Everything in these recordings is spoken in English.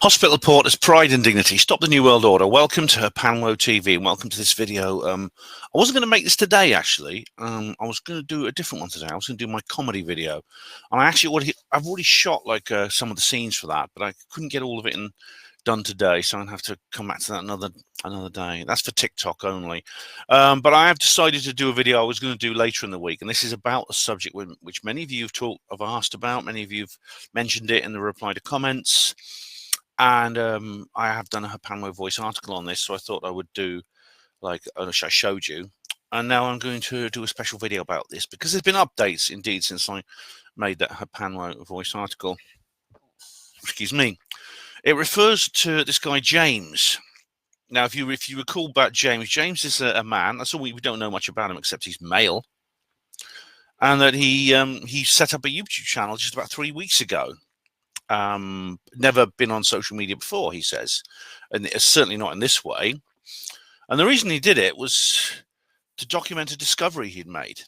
Hospital Porters, Pride and Dignity, Stop the New World Order. Welcome to Panwo TV and welcome to this video. I wasn't going to make this today, actually. I was going to do a different one today. I was going to do my comedy video. And I've already shot like some of the scenes for that, but I couldn't get all of it done today, so I'm going to have to come back to that another day. That's for TikTok only. But I have decided to do a video I was going to do later in the week, and this is about a subject which many of you have asked about. Many of you have mentioned it in the reply to comments. And I have done a Panwo Voice article on this, so I thought I would do like I showed you. And now I'm going to do a special video about this because there's been updates indeed since I made that Panwo Voice article. Excuse me. It refers to this guy James. Now, if you recall about James is a man. That's all we don't know much about him except he's male, and that he set up a YouTube channel just about 3 weeks ago. Never been on social media before, he says, and certainly not in this way. And the reason he did it was to document a discovery he'd made.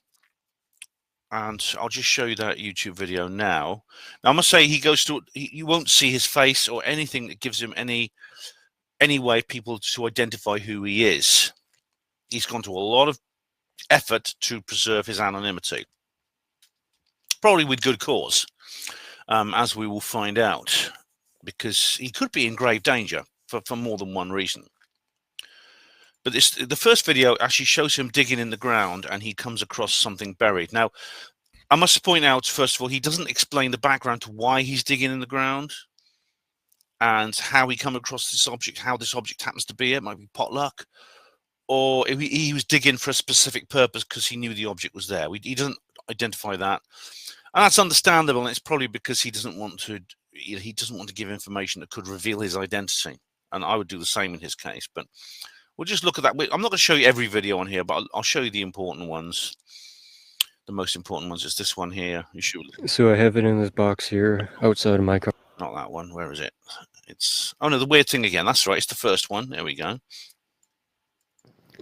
And I'll just show you that YouTube video now. Now, I must say, you won't see his face or anything that gives him any way people to identify who he is. He's gone to a lot of effort to preserve his anonymity, probably with good cause. As we will find out, because he could be in grave danger for more than one reason. But the first video actually shows him digging in the ground and he comes across something buried. Now, I must point out, first of all, he doesn't explain the background to why he's digging in the ground and how he come across this object, how this object happens to be here. It might be potluck, or he was digging for a specific purpose because he knew the object was there. He doesn't identify that. And that's understandable, and it's probably because he doesn't want to give information that could reveal his identity. And I would do the same in his case. But we'll just look at that. I'm not going to show you every video on here, but I'll show you the important ones. The most important ones is this one here. So I have it in this box here outside of my car. Not that one. Where is it? Oh no, the weird thing again. That's right. It's the first one. There we go.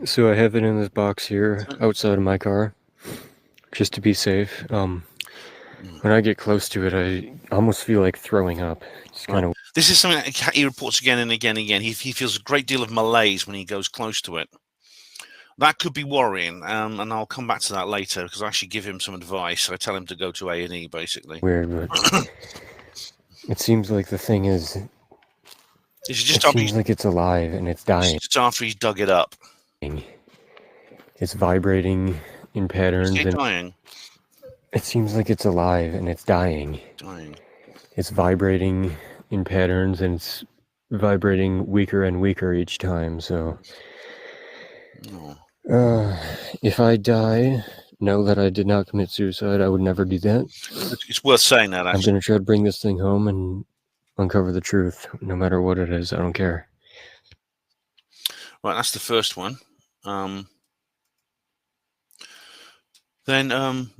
So I have it in this box here outside of my car, just to be safe. When I get close to it, I almost feel like throwing up. It's kind of. This is something that he reports again and again and again. He feels a great deal of malaise when he goes close to it. That could be worrying, and I'll come back to that later because I actually give him some advice. I tell him to go to A&E, basically. Weird, but it seems like the thing is. It seems like it's alive and it's dying. Just after he's dug it up. It's vibrating in patterns. It's dying. It seems like it's alive and it's dying. It's vibrating in patterns and it's vibrating weaker and weaker each time. So, if I die, know that I did not commit suicide. I would never do that. It's worth saying that, actually. I'm going to try to bring this thing home and uncover the truth, no matter what it is. I don't care. Right, that's the first one. Then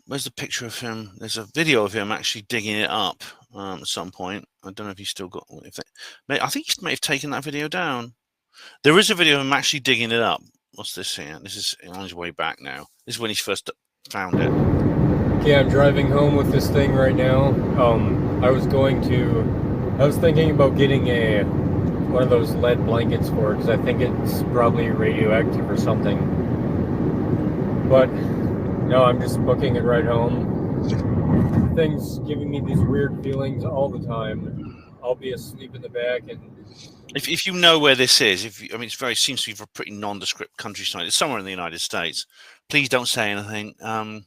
where's the picture of him? There's a video of him actually digging it up at some point. I don't know if he's still got. I think he may have taken that video down. There is a video of him actually digging it up. What's this here? This is on his way back now. This is when he first found it. Yeah, I'm driving home with this thing right now. I was thinking about getting one of those lead blankets for it because I think it's probably radioactive or something. But no, I'm just booking it right home. Things giving me these weird feelings all the time. I'll be asleep in the back, and if you know where this is, it seems to be a pretty nondescript countryside. It's somewhere in the United States. Please don't say anything. And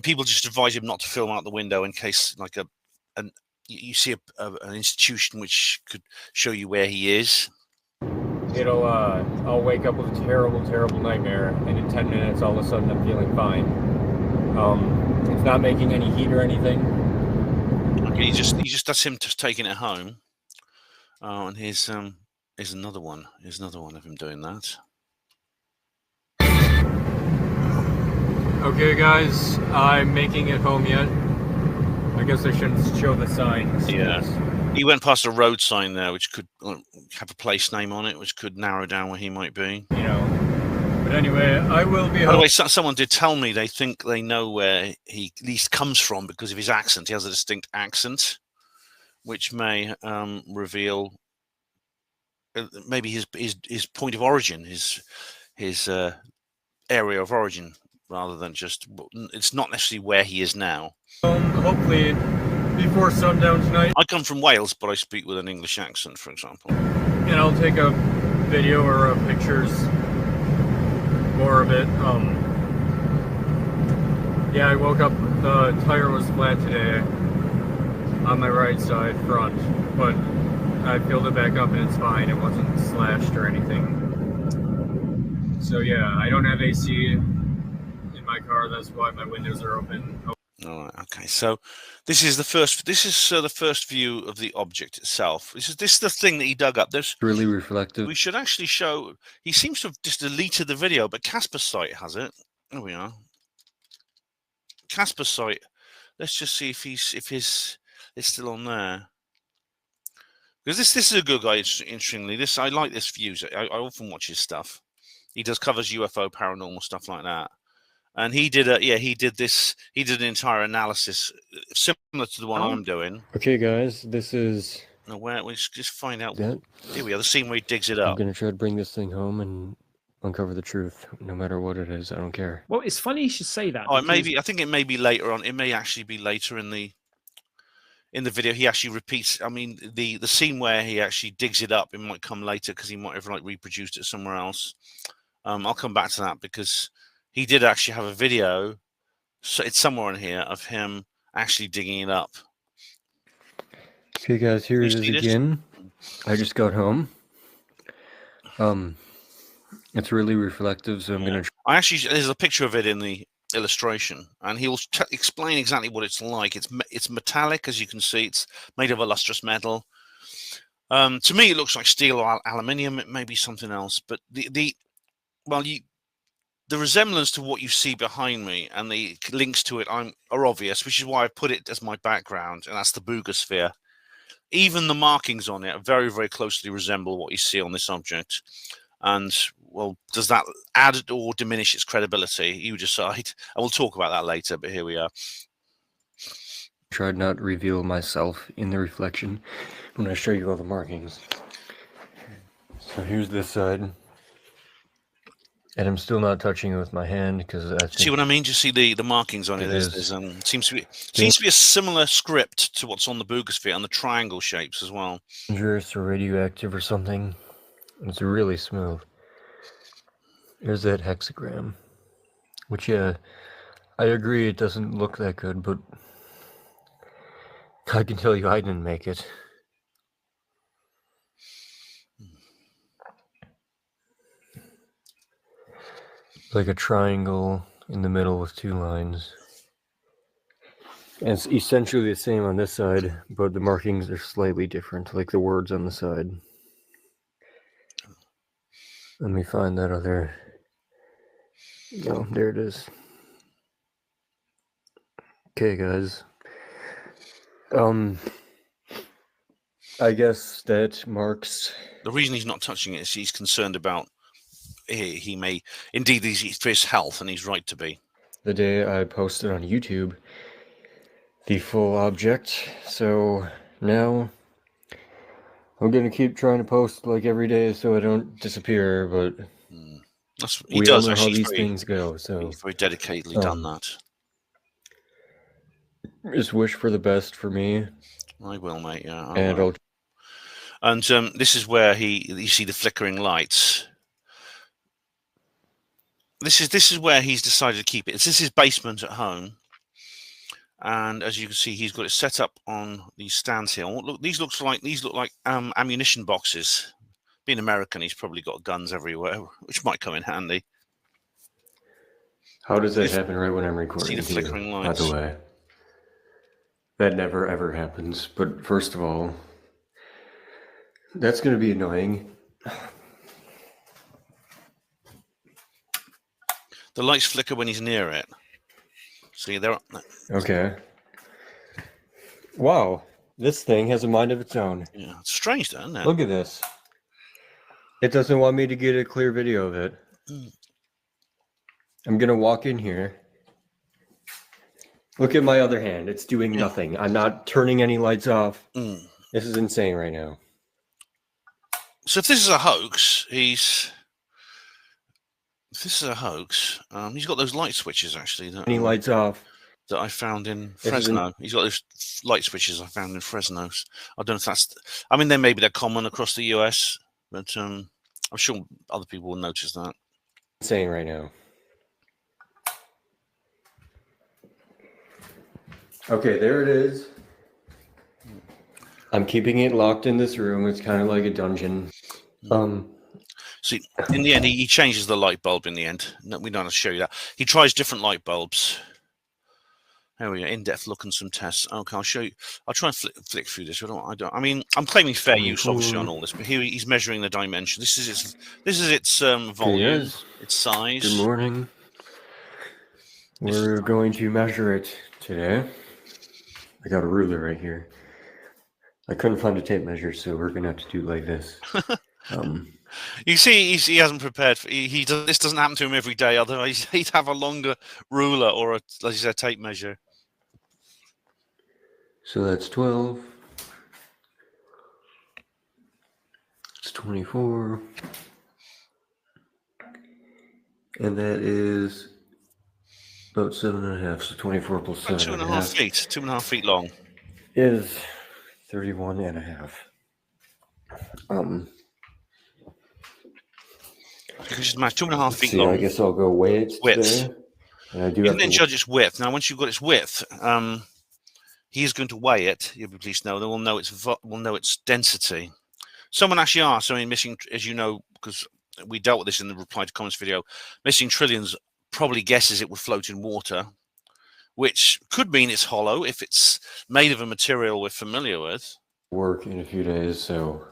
people just advise him not to film out the window in case, like you see an institution which could show you where he is. I'll wake up with a terrible, terrible nightmare, and in 10 minutes, all of a sudden, I'm feeling fine. It's not making any heat or anything. Okay, that's him just taking it home. And here's another one. Here's another one of him doing that. Okay, guys, I'm making it home yet. I guess I shouldn't show the signs. Yeah. He went past a road sign there, which could have a place name on it, which could narrow down where he might be. But anyway, I will be home. By the way, someone did tell me they think they know where he at least comes from because of his accent. He has a distinct accent, which may reveal maybe his point of origin, his area of origin, rather than just, it's not necessarily where he is now. Hopefully before sundown tonight. I come from Wales, but I speak with an English accent, for example. And I'll take a video or pictures, more of it. Yeah, I woke up, the tire was flat today on my right side front, but I peeled it back up and it's fine. It wasn't slashed or anything. So yeah, I don't have AC in my car. That's why my windows are open. All right. Okay. So this is the first. This is the first view of the object itself. This is the thing that he dug up. There's really reflective. We should actually show. He seems to have just deleted the video, but Casper's site has it. There we are. Casper's site. Let's just see if it's still on there. Because this is a good guy. Interestingly, I like this views. I often watch his stuff. He covers UFO, paranormal stuff like that. And he did he did an entire analysis similar to the one I'm doing. Okay, guys, this is. Now, where we just find out. That, Here we are, the scene where he digs it I'm up. gonna try to bring this thing home and uncover the truth, no matter what it is. I don't care. Well, it's funny you should say that. Oh, it may be. I think it may be later on. It may actually be later in the video. He actually repeats. I mean, the scene where he actually digs it up. It might come later because he might have reproduced it somewhere else. I'll come back to that because he did actually have a video. So it's somewhere in here of him actually digging it up. Okay, guys, here it is again. I just got home. It's really reflective, so I'm gonna. There's a picture of it in the illustration, and he'll explain exactly what it's like. It's metallic, as you can see. It's made of a lustrous metal. To me, it looks like steel or aluminium. It may be something else, but the resemblance to what you see behind me and the links to it are obvious, which is why I put it as my background, and that's the Boogosphere. Even the markings on it very, very closely resemble what you see on this object. And, well, does that add or diminish its credibility? You decide. And we'll talk about that later, but here we are. Tried not to reveal myself in the reflection when I show you all the markings. So here's this side. And I'm still not touching it with my hand because I see what I mean. Do you see the markings on it? There's seems to be a similar script to what's on the Boogosphere and the triangle shapes as well. Dangerous or radioactive or something. It's really smooth. There's that hexagram, which I agree it doesn't look that good, but I can tell you I didn't make it. Like a triangle in the middle with two lines. And it's essentially the same on this side, but the markings are slightly different, like the words on the side. Let me find that other. Oh, there it is. Okay, guys. I guess that marks. The reason he's not touching it is he's concerned about he may indeed he's for his health, and he's right to be. The day I posted on YouTube the full object, so now I'm gonna keep trying to post like every day so I don't disappear. But he does know actually how these things go. So he's very dedicatedly done that. Just wish for the best for me. I will, mate. Yeah, And this is where you see the flickering lights. This is where he's decided to keep it. This is his basement at home, and as you can see, he's got it set up on these stands here. Look, these look like ammunition boxes. Being American, he's probably got guns everywhere, which might come in handy. How does that happen right when I'm recording? See the flickering lights. By the way, that never ever happens. But first of all, that's going to be annoying. The lights flicker when he's near it. See, they're okay. Wow, this thing has a mind of its own. Yeah, it's strange, isn't it? Look at this. It doesn't want me to get a clear video of it. I'm gonna walk in here. Look at my other hand. It's doing nothing. I'm not turning any lights off. This is insane right now. So if this is a hoax, he's got those light switches actually. Any lights off? That I found in This isn't- Fresno. He's got those light switches I found in Fresno. I don't know if that's. I mean, they're common across the US, but I'm sure other people will notice that. Saying right now. Okay, there it is. I'm keeping it locked in this room. It's kind of like a dungeon. See, in the end, he changes the light bulb. In the end, no, we don't have to show you that. He tries different light bulbs. There we go. In-depth look and some tests. Okay, I'll show you. I'll try and flick through this. I mean, I'm claiming fair use, obviously, on all this. But here he's measuring the dimension. This is its volume, Yes. its size. Good morning. We're going to measure it today. I got a ruler right here. I couldn't find a tape measure, so we're gonna have to do it like this. You see, he hasn't prepared. This doesn't happen to him every day. Otherwise, he'd have a longer ruler or like you said, tape measure. So that's 12. It's 24. And that is about 7.5. So 24 plus 7. 2.5 feet. 2.5 feet long. Is 31.5. You can just match 2.5 feet See, long. I guess I'll go weigh it Width. today. And I do You have can then to judge its width. Now, once you've got its width, he's going to weigh it. You'll be pleased to know. Then we'll know its density. Someone actually asked. I mean, missing, as you know, because we dealt with this in the reply to comments video. Missing Trillions probably guesses it would float in water, which could mean it's hollow if it's made of a material we're familiar with. work in a few days, so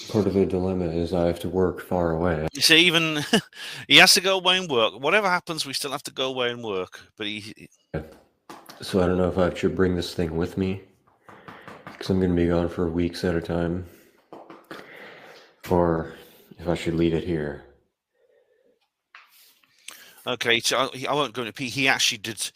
part of the dilemma is I have to work far away. You see, even he has to go away and work. Whatever happens, we still have to go away and work. But So I don't know if I should bring this thing with me, because I'm going to be gone for weeks at a time, or if I should leave it here. Okay, so I won't go into. He actually did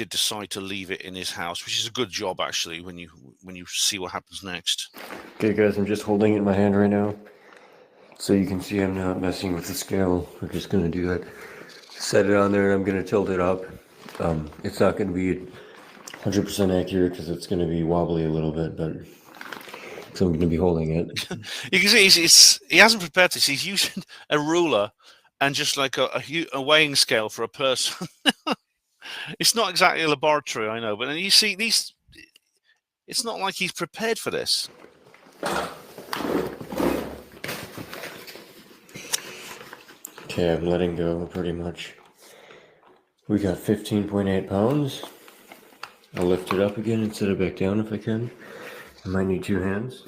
decide to leave it in his house, which is a good job actually. When you see what happens next. Okay, guys, I'm just holding it in my hand right now, so you can see I'm not messing with the scale. We're just going to do that. Set it on there, and I'm going to tilt it up. It's not going to be 100% accurate because it's going to be wobbly a little bit, but so I'm going to be holding it. You can see he hasn't prepared this. He's using a ruler and just like a weighing scale for a person. It's not exactly a laboratory, I know, but then you see these. It's not like he's prepared for this. Okay, I'm letting go pretty much. We got 15.8 pounds. I'll lift it up again and set it back down if I can. I might need two hands.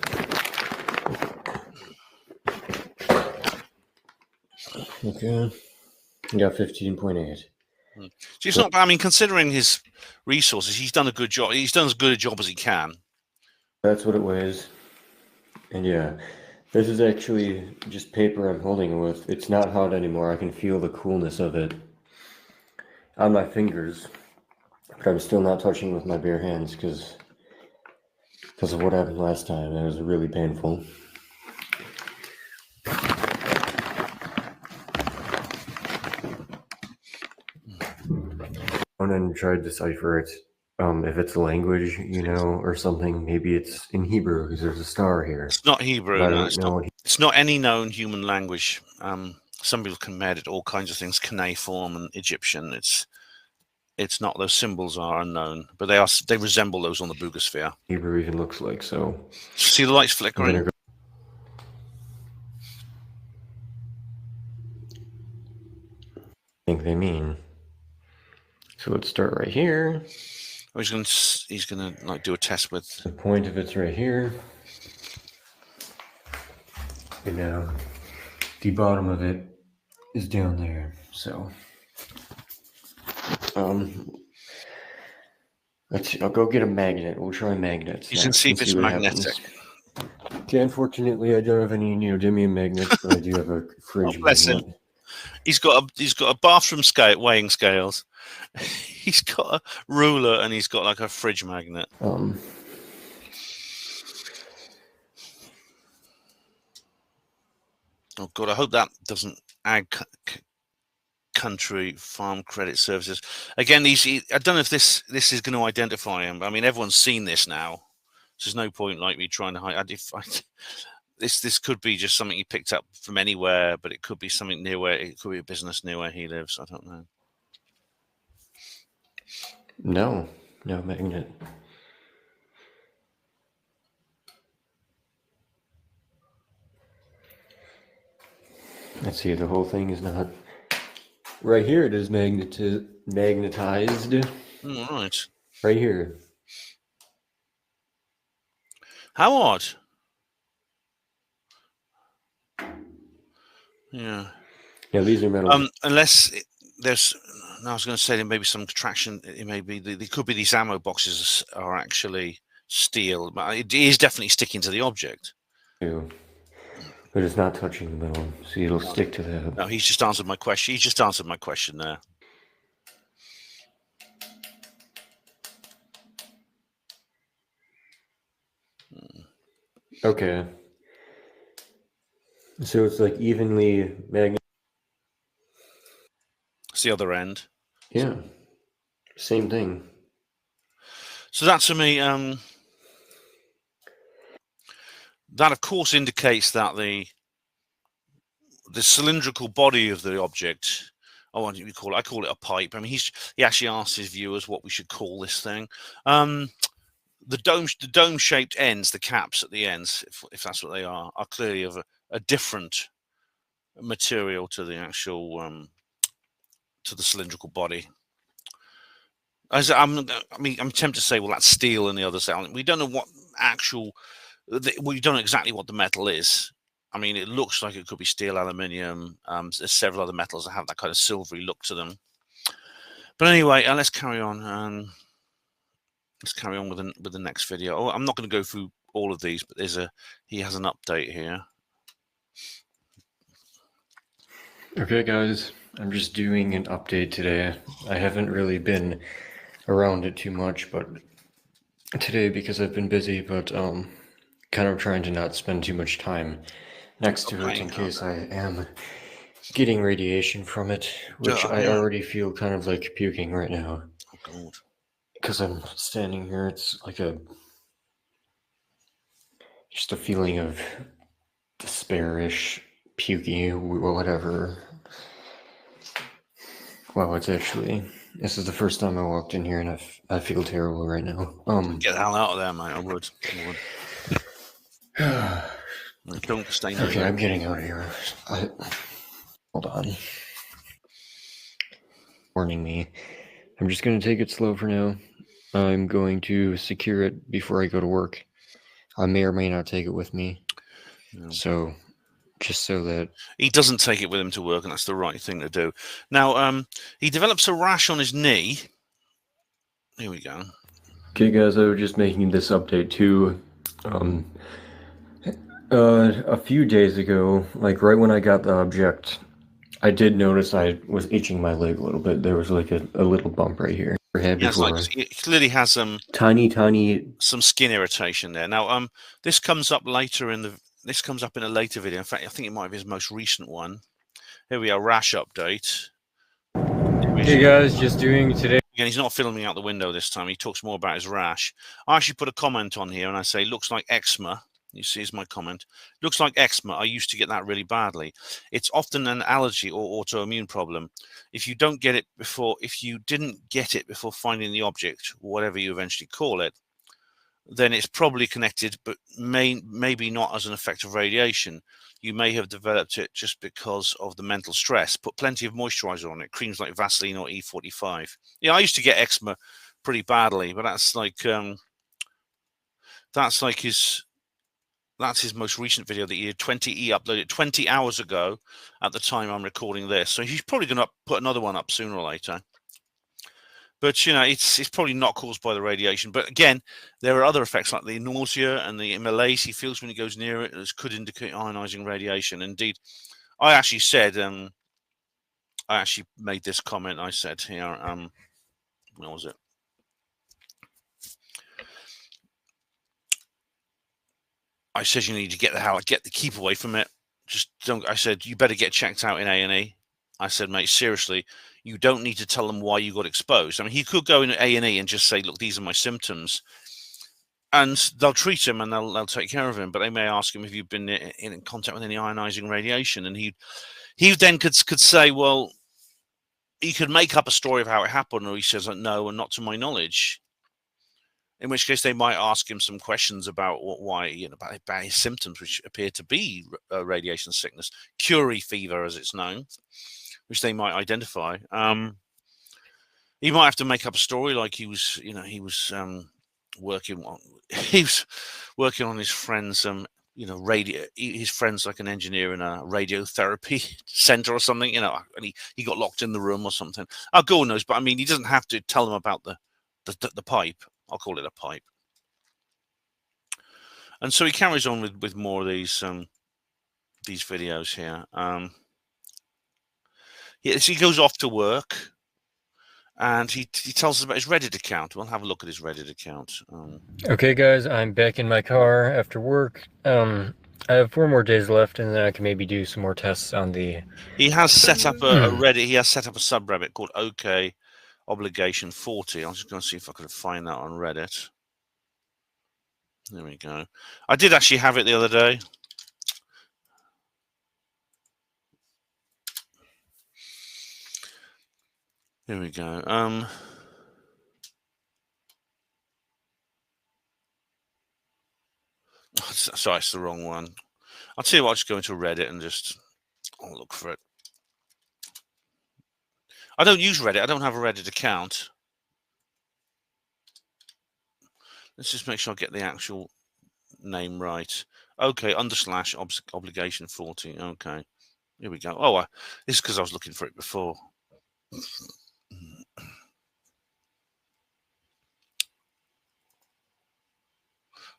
Okay, I got 15.8. So it's not. I mean, considering his resources, he's done a good job. He's done as good a job as he can. That's what it weighs. And yeah, this is actually just paper I'm holding it with. It's not hot anymore. I can feel the coolness of it on my fingers. But I'm still not touching with my bare hands because of what happened last time. It was really painful. And then try to decipher it. If it's a language, or something, maybe it's in Hebrew because there's a star here. It's not Hebrew. I No, don't know. it's not any known human language. Some people can edit all kinds of things, cuneiform and Egyptian. It's not. Those symbols are unknown, but they resemble those on the Boogosphere. Hebrew even looks like so. See the lights flickering. I think they mean. So let's start right here. Oh, he's gonna like do a test with. The point of it's right here. And now the bottom of it is down there. So let's see. I'll go get a magnet. We'll try magnets. You can see if it's magnetic. Okay, unfortunately I don't have any neodymium magnets, but I do have a fridge bless him. magnet. He's got a bathroom scale, weighing scales. He's got a ruler and he's got like a fridge magnet. Oh God, I hope that doesn't add country farm credit services again. I don't know if this is going to identify him. I mean, everyone's seen this now. So there's no point like me trying to hide. This could be just something he picked up from anywhere, but it could be something near where it could be a business near where he lives. I don't know. No magnet. Let's see, the whole thing is not right here. It is magnetized. All right. Right here. How odd. Yeah. Yeah, these are metal. Unless there's, I was going to say there may be some contraction. It may be there could be these ammo boxes are actually steel, but it is definitely sticking to the object. Too. But it's not touching the metal, so it'll stick to that. No, he's just answered my question. He just answered my question there. Okay. So it's like evenly magnet. It's the other end. Yeah. Same thing. So that to me, that of course indicates that the cylindrical body of the object. Oh, what do you call it? I call it a pipe. I mean, he actually asked his viewers what we should call this thing. The dome-shaped ends, the caps at the ends, if that's what they are clearly of a different material to the actual to the cylindrical body. I'm tempted to say, well, that's steel and the other side. We don't know what we don't know exactly what the metal is. I mean, it looks like it could be steel, aluminium. There's several other metals that have that kind of silvery look to them. But anyway, let's carry on. Let's carry on with the next video. Oh, I'm not going to go through all of these, but he has an update here. Okay, guys, I'm just doing an update today. I haven't really been around it too much, but today, because I've been busy, but kind of trying to not spend too much time next to it in case I am getting radiation from it, which I already feel kind of like puking right now. Oh God. Because I'm standing here, it's like just a feeling of despairish, pukey, whatever. Well, this is the first time I walked in here, and I feel terrible right now. Get the hell out of there, mate. I would. Don't stay near. Okay, I'm getting out of here. Hold on. Warning me. I'm just going to take it slow for now. I'm going to secure it before I go to work. I may or may not take it with me. Yeah. So, just so that... He doesn't take it with him to work, and that's the right thing to do. Now, he develops a rash on his knee. Here we go. Okay, guys, I was just making this update too. A few days ago, like right when I got the object, I did notice I was itching my leg a little bit. There was like a little bump right here. It clearly has some tiny some skin irritation there. Now, this comes up later in a later video. In fact, I think it might be his most recent one. Here we are, rash update. Hey guys, just doing today. Again, he's not filming out the window this time. He talks more about his rash. I actually put a comment on here and I say, looks like eczema. You see, here's my comment. Looks like eczema. I used to get that really badly. It's often an allergy or autoimmune problem. If you didn't get it before finding the object, whatever you eventually call it, then it's probably connected, but maybe not as an effect of radiation. You may have developed it just because of the mental stress. Put plenty of moisturizer on it, creams like Vaseline or E45. Yeah, I used to get eczema pretty badly, but that's his most recent video that he uploaded 20 hours ago at the time I'm recording this. So he's probably going to put another one up sooner or later. But, you know, it's probably not caused by the radiation. But again, there are other effects like the nausea and the malaise he feels when he goes near it. This could indicate ionizing radiation. Indeed, I actually said, I actually made this comment. I said here, where was it? I said you need to keep away from it. just don't. I said, you better get checked out in A&E. I said, mate, seriously, you don't need to tell them why you got exposed. I mean, he could go in A&E and just say, look, these are my symptoms, and they'll treat him and they'll take care of him. But they may ask him if you've been in contact with any ionizing radiation, and he then could say, well, he could make up a story of how it happened, or he says, no, and not to my knowledge. In which case, they might ask him some questions about why, about his symptoms, which appear to be radiation sickness, Curie fever, as it's known, which they might identify. He might have to make up a story like he was working on his friend's his friend's like an engineer in a radiotherapy center or something, and he got locked in the room or something. Oh, God knows, but I mean, he doesn't have to tell them about the pipe. I'll call it a pipe. And so he carries on with more of these videos here. So he goes off to work, and he tells us about his Reddit account. We'll have a look at his Reddit account. Okay, guys, I'm back in my car after work. I have 4 more days left, and then I can maybe do some more tests on the... He has set up a Reddit. He has set up a subreddit called OK Obligation 40. I'm just going to see if I could find that on Reddit. There we go. I did actually have it the other day. Here we go. Sorry, it's the wrong one. I'll tell you what, I'll just go into Reddit and I'll look for it. I don't use Reddit. I don't have a Reddit account. Let's just make sure I get the actual name right. Okay, / obligation 40. Okay, here we go. Oh, this is because I was looking for it before.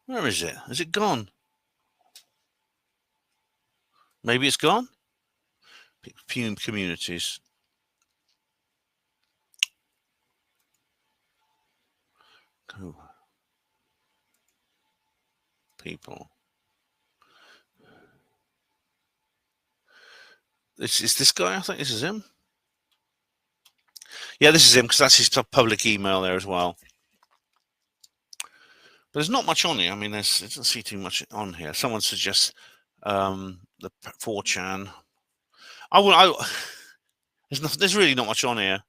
Where is it? Is it gone? Maybe it's gone? Communities. Oh. People. Is this guy? I think this is him. Yeah, this is him, because that's his public email there as well. But there's not much on here. I mean, it doesn't see too much on here. Someone suggests the 4chan. There's really not much on here.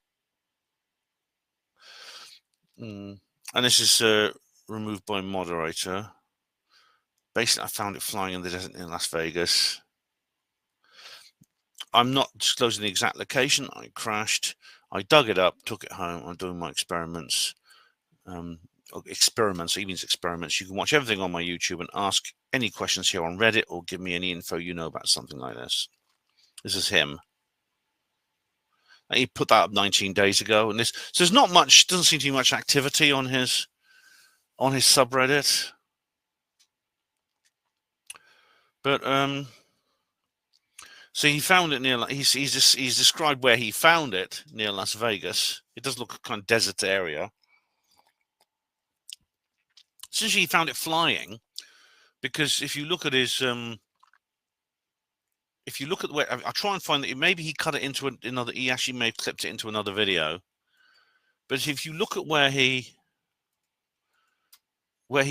And this is removed by moderator. Basically, I found it flying in the desert in Las Vegas. I'm not disclosing the exact location. I crashed. I dug it up, took it home. I'm doing my experiments. He means experiments. You can watch everything on my YouTube and ask any questions here on Reddit, or give me any info you know about something like this. This is him. He put that up 19 days ago, and so there's not much. Doesn't seem to be much activity on his subreddit. But so he found it near. He's described where he found it near Las Vegas. It does look a kind of desert area. Essentially, he found it flying, because if you look at his if you look at where, I'll try and find that maybe he cut it into another. He actually may have clipped it into another video. But if you look at where he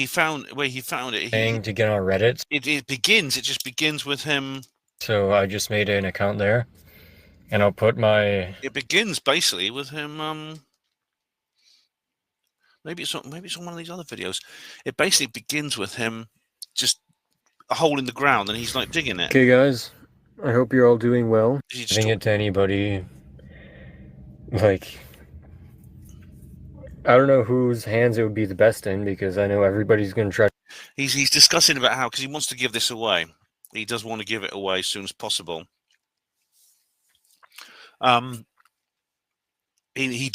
found it, to get on Reddit. It just begins with him. So I just made an account there, and I'll put my... It begins basically with him. Maybe it's on one of these other videos. It basically begins with him just a hole in the ground, and he's like digging it. Okay, guys, I hope you're all doing well. Giving it to anybody, like, I don't know whose hands it would be the best in, because I know everybody's going to try. He's discussing about how, because he wants to give this away. He does want to give it away as soon as possible. He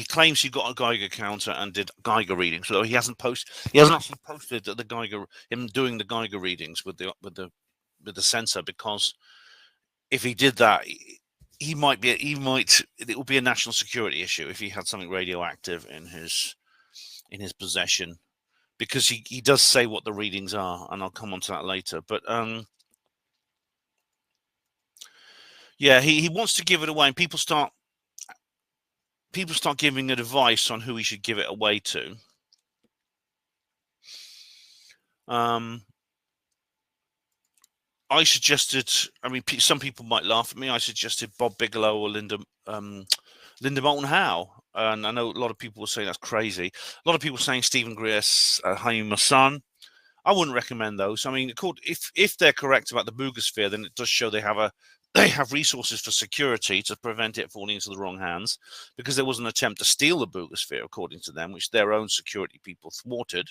claims he got a Geiger counter and did Geiger readings, so he hasn't actually posted him doing the Geiger readings with the sensor, because if he did that, it will be a national security issue if he had something radioactive in his possession, because he does say what the readings are, and I'll come on to that later. But Yeah, he wants to give it away, and people start giving advice on who he should give it away to. I suggested, I mean, some people might laugh at me. I suggested Bob Bigelow or Linda Moulton Howe. And I know a lot of people will say that's crazy. A lot of people saying Stephen Greer, Haim Hassan. I wouldn't recommend those. I mean, if they're correct about the Boogosphere, then it does show they have resources for security to prevent it falling into the wrong hands, because there was an attempt to steal the Boogosphere, according to them, which their own security people thwarted.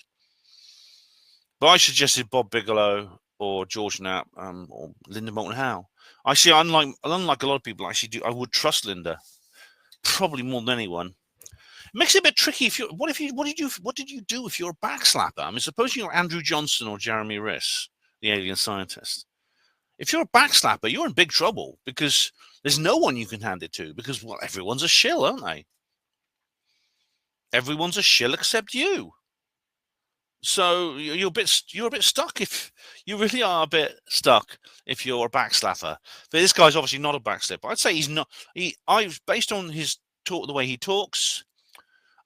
But I suggested Bob Bigelow or George Knapp or Linda Moulton Howe. I see, unlike a lot of people, I would trust Linda probably more than anyone. It makes it a bit tricky. If you, what did you do if you're a backslapper? I mean, suppose you're Andrew Johnson or Jeremy Riss, the alien scientist. If you're a backslapper, you're in big trouble, because there's no one you can hand it to, because, well, everyone's a shill, aren't they? Everyone's a shill except you. So you're a bit stuck. If you really are a bit stuck, if you're a backslapper. But this guy's obviously not a backslapper. I'd say he's not. Based on his talk, the way he talks,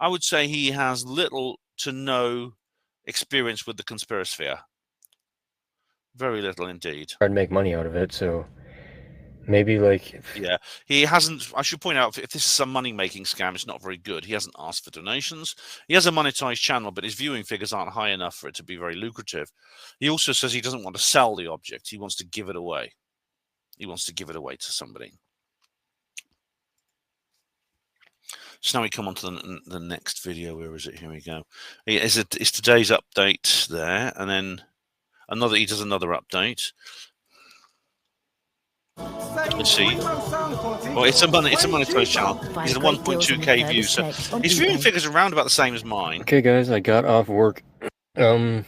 I would say he has little to no experience with the conspiracy. Very little indeed. Try to make money out of it, so maybe like... Yeah, he hasn't. I should point out, if this is some money-making scam, it's not very good. He hasn't asked for donations. He has a monetized channel, but his viewing figures aren't high enough for it to be very lucrative. He also says he doesn't want to sell the object. He wants to give it away. He wants to give it away to somebody. So now we come on to the next video. Where is it? Here we go. It's today's update there, and then he does another update. Let's see. Well, it's a monetized channel. He's at 1.2k views, so his viewing figures are around about the same as mine. Okay, guys, I got off work. I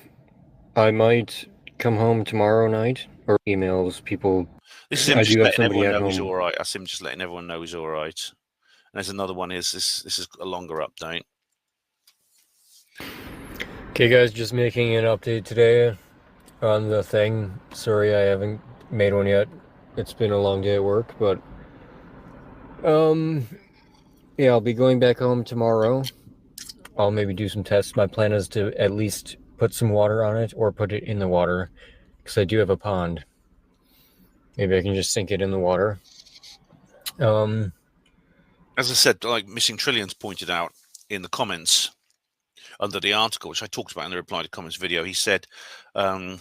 might come home tomorrow night, or emails people. This is him just letting everyone know he's all right. That's him just letting everyone know he's all right. And there's another one. This is a longer update. Okay, guys, just making an update today on the thing. Sorry, I haven't made one yet. It's been a long day at work, but yeah, I'll be going back home tomorrow. I'll maybe do some tests. My plan is to at least put some water on it, or put it in the water, because I do have a pond. Maybe I can just sink it in the water. As I said, like Missing Trillions pointed out in the comments under the article, which I talked about in the reply to comments video, he said, one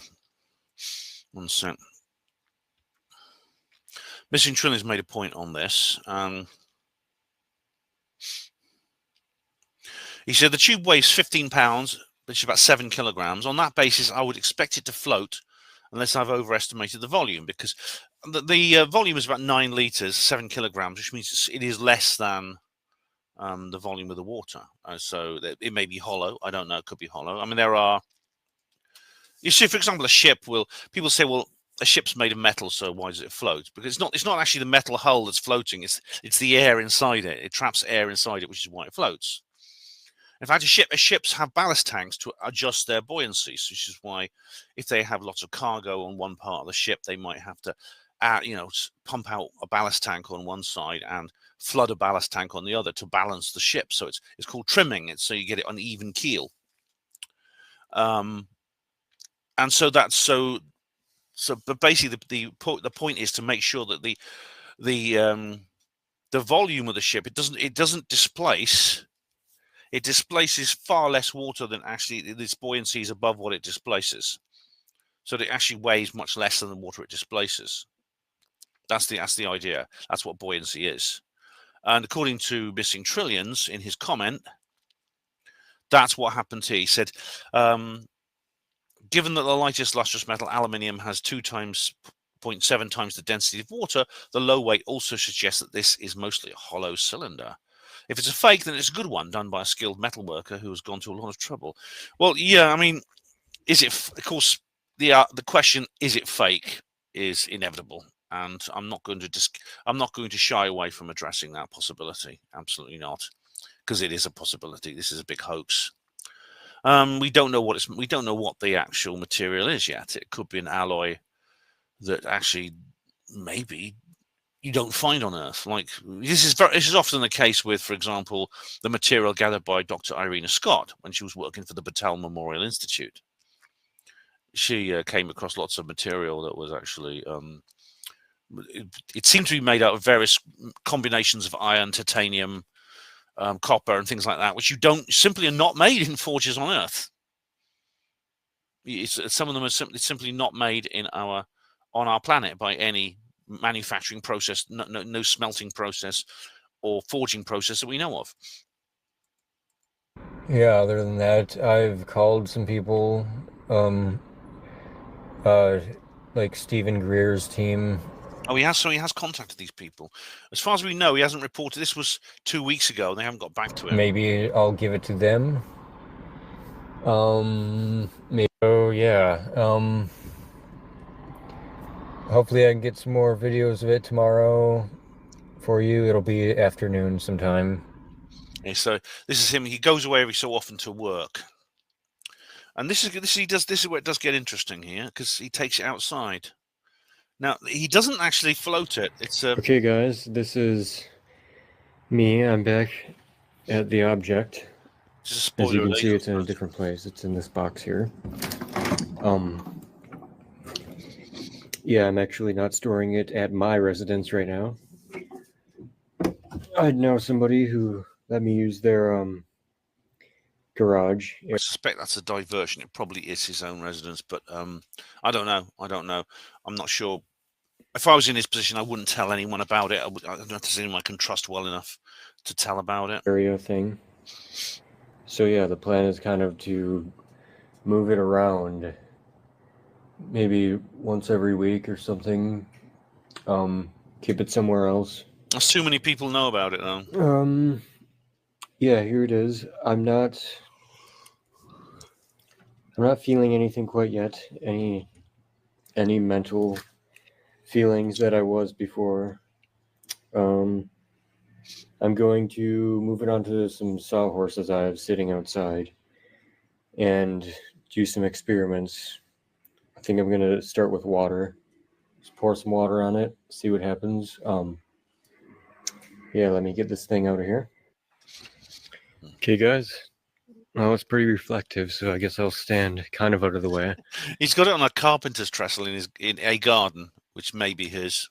sec. Missing Trillions made a point on this. He said the tube weighs 15 pounds, which is about 7 kilograms. On that basis, I would expect it to float, unless I've overestimated the volume, because the volume is about 9 liters, 7 kilograms, which means it is less than the volume of the water. So it may be hollow. I don't know. It could be hollow. I mean, you see, for example, a ship people say, well, a ship's made of metal, so why does it float? Because it's not actually the metal hull that's floating. It's the air inside it. It traps air inside it, which is why it floats. In fact, ships have ballast tanks to adjust their buoyancy, which is why if they have lots of cargo on one part of the ship, they might have to pump out a ballast tank on one side and flood a ballast tank on the other to balance the ship. So it's called trimming. It's so you get it on even keel. And so that's so. But basically, the point is to make sure that the volume of the ship it doesn't displace. It displaces far less water than actually this buoyancy is above what it displaces. So it actually weighs much less than the water it displaces. That's the idea. That's what buoyancy is. And according to Missing Trillions, in his comment, that's what happened here. He said, given that the lightest lustrous metal, aluminium, has 0.7 times the density of water, the low weight also suggests that this is mostly a hollow cylinder. If it's a fake, then it's a good one, done by a skilled metal worker who has gone to a lot of trouble. Well, yeah, I mean, is it? Of course, the question, is it fake, is inevitable, and I'm not going to shy away from addressing that possibility. Absolutely not, because it is a possibility. This is a big hoax. We don't know what the actual material is yet. It could be an alloy that actually maybe you don't find on Earth. Like this is often the case with, for example, the material gathered by Dr. Irena Scott when she was working for the Battelle Memorial Institute. She came across lots of material that was actually it seemed to be made out of various combinations of iron, titanium, copper, and things like that, which you don't simply are not made in forges on Earth. Some of them are simply not made on our planet by any manufacturing process, no smelting process or forging process that we know of. Yeah, other than that, I've called some people, like Stephen Greer's team. Oh, he has contacted these people. As far as we know, he hasn't reported. This was 2 weeks ago, and they haven't got back to him. Maybe I'll give it to them. Maybe. Oh yeah. Hopefully I can get some more videos of it tomorrow for you. It'll be afternoon sometime. Yeah, so this is him. He goes away every so often to work, and this is where it does get interesting here, because he takes it outside. Now he doesn't actually float it. It's Okay, guys, this is me. I'm back at the object. just a spoiler. As you can see, it's in a different place. It's in this box here. Yeah, I'm actually not storing it at my residence right now. I know somebody who let me use their garage. I suspect that's a diversion. It probably is his own residence, but I don't know. I'm not sure. If I was in his position, I wouldn't tell anyone about it. I don't know if there's anyone I can trust well enough to tell about it. Area thing. So yeah, the plan is kind of to move it around, maybe once every week or something. Keep it somewhere else. That's too many people know about it, though. Yeah, here it is. I'm not feeling anything quite yet. Any mental feelings that I was before. I'm going to move it onto some sawhorses I have sitting outside and do some experiments. I think I'm going to start with water. Just pour some water on it, see what happens. Yeah, let me get this thing out of here. Okay, guys. Well, it's pretty reflective, so I guess I'll stand kind of out of the way. He's got it on a carpenter's trestle in a garden, which may be his.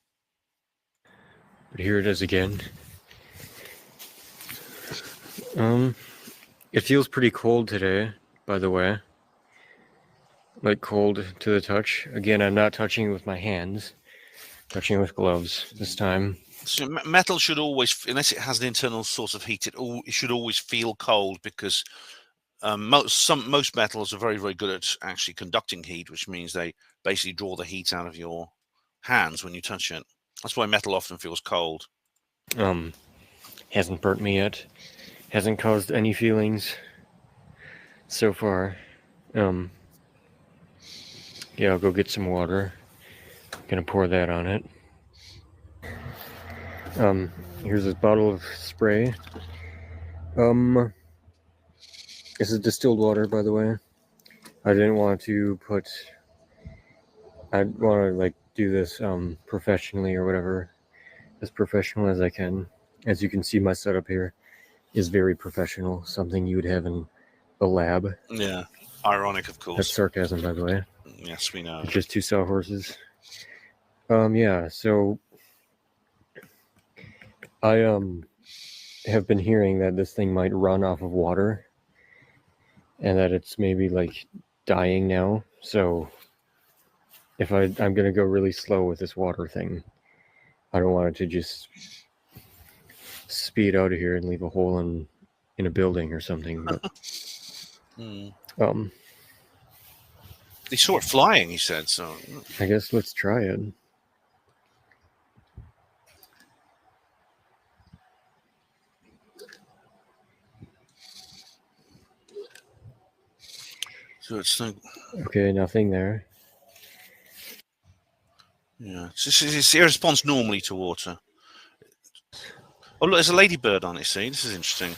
But here it is again. It feels pretty cold today, by the way. Like cold to the touch. Again, I'm not touching it with my hands. Touching it with gloves this time. So metal should always, unless it has an internal source of heat, it should always feel cold, because most metals are very, very good at actually conducting heat, which means they basically draw the heat out of your hands when you touch it. That's why metal often feels cold. Hasn't burnt me yet. Hasn't caused any feelings so far. Yeah, I'll go get some water. Gonna pour that on it. Here's this bottle of spray. This is distilled water, by the way. I didn't want to put... I want to, like, do this professionally or whatever. As professional as I can. As you can see, my setup here is very professional. Something you would have in a lab. Yeah, ironic, of course. That's sarcasm, by the way. Yes, we know. It's just two sawhorses. Yeah, so... I have been hearing that this thing might run off of water, and that it's maybe like dying now. So if I'm gonna go really slow with this water thing. I don't want it to just speed out of here and leave a hole in a building or something. But he saw it flying, he said. So I guess let's try it. So it's like, okay, nothing there. Yeah, it responds normally to water. Oh, look, there's a ladybird on it. See, this is interesting.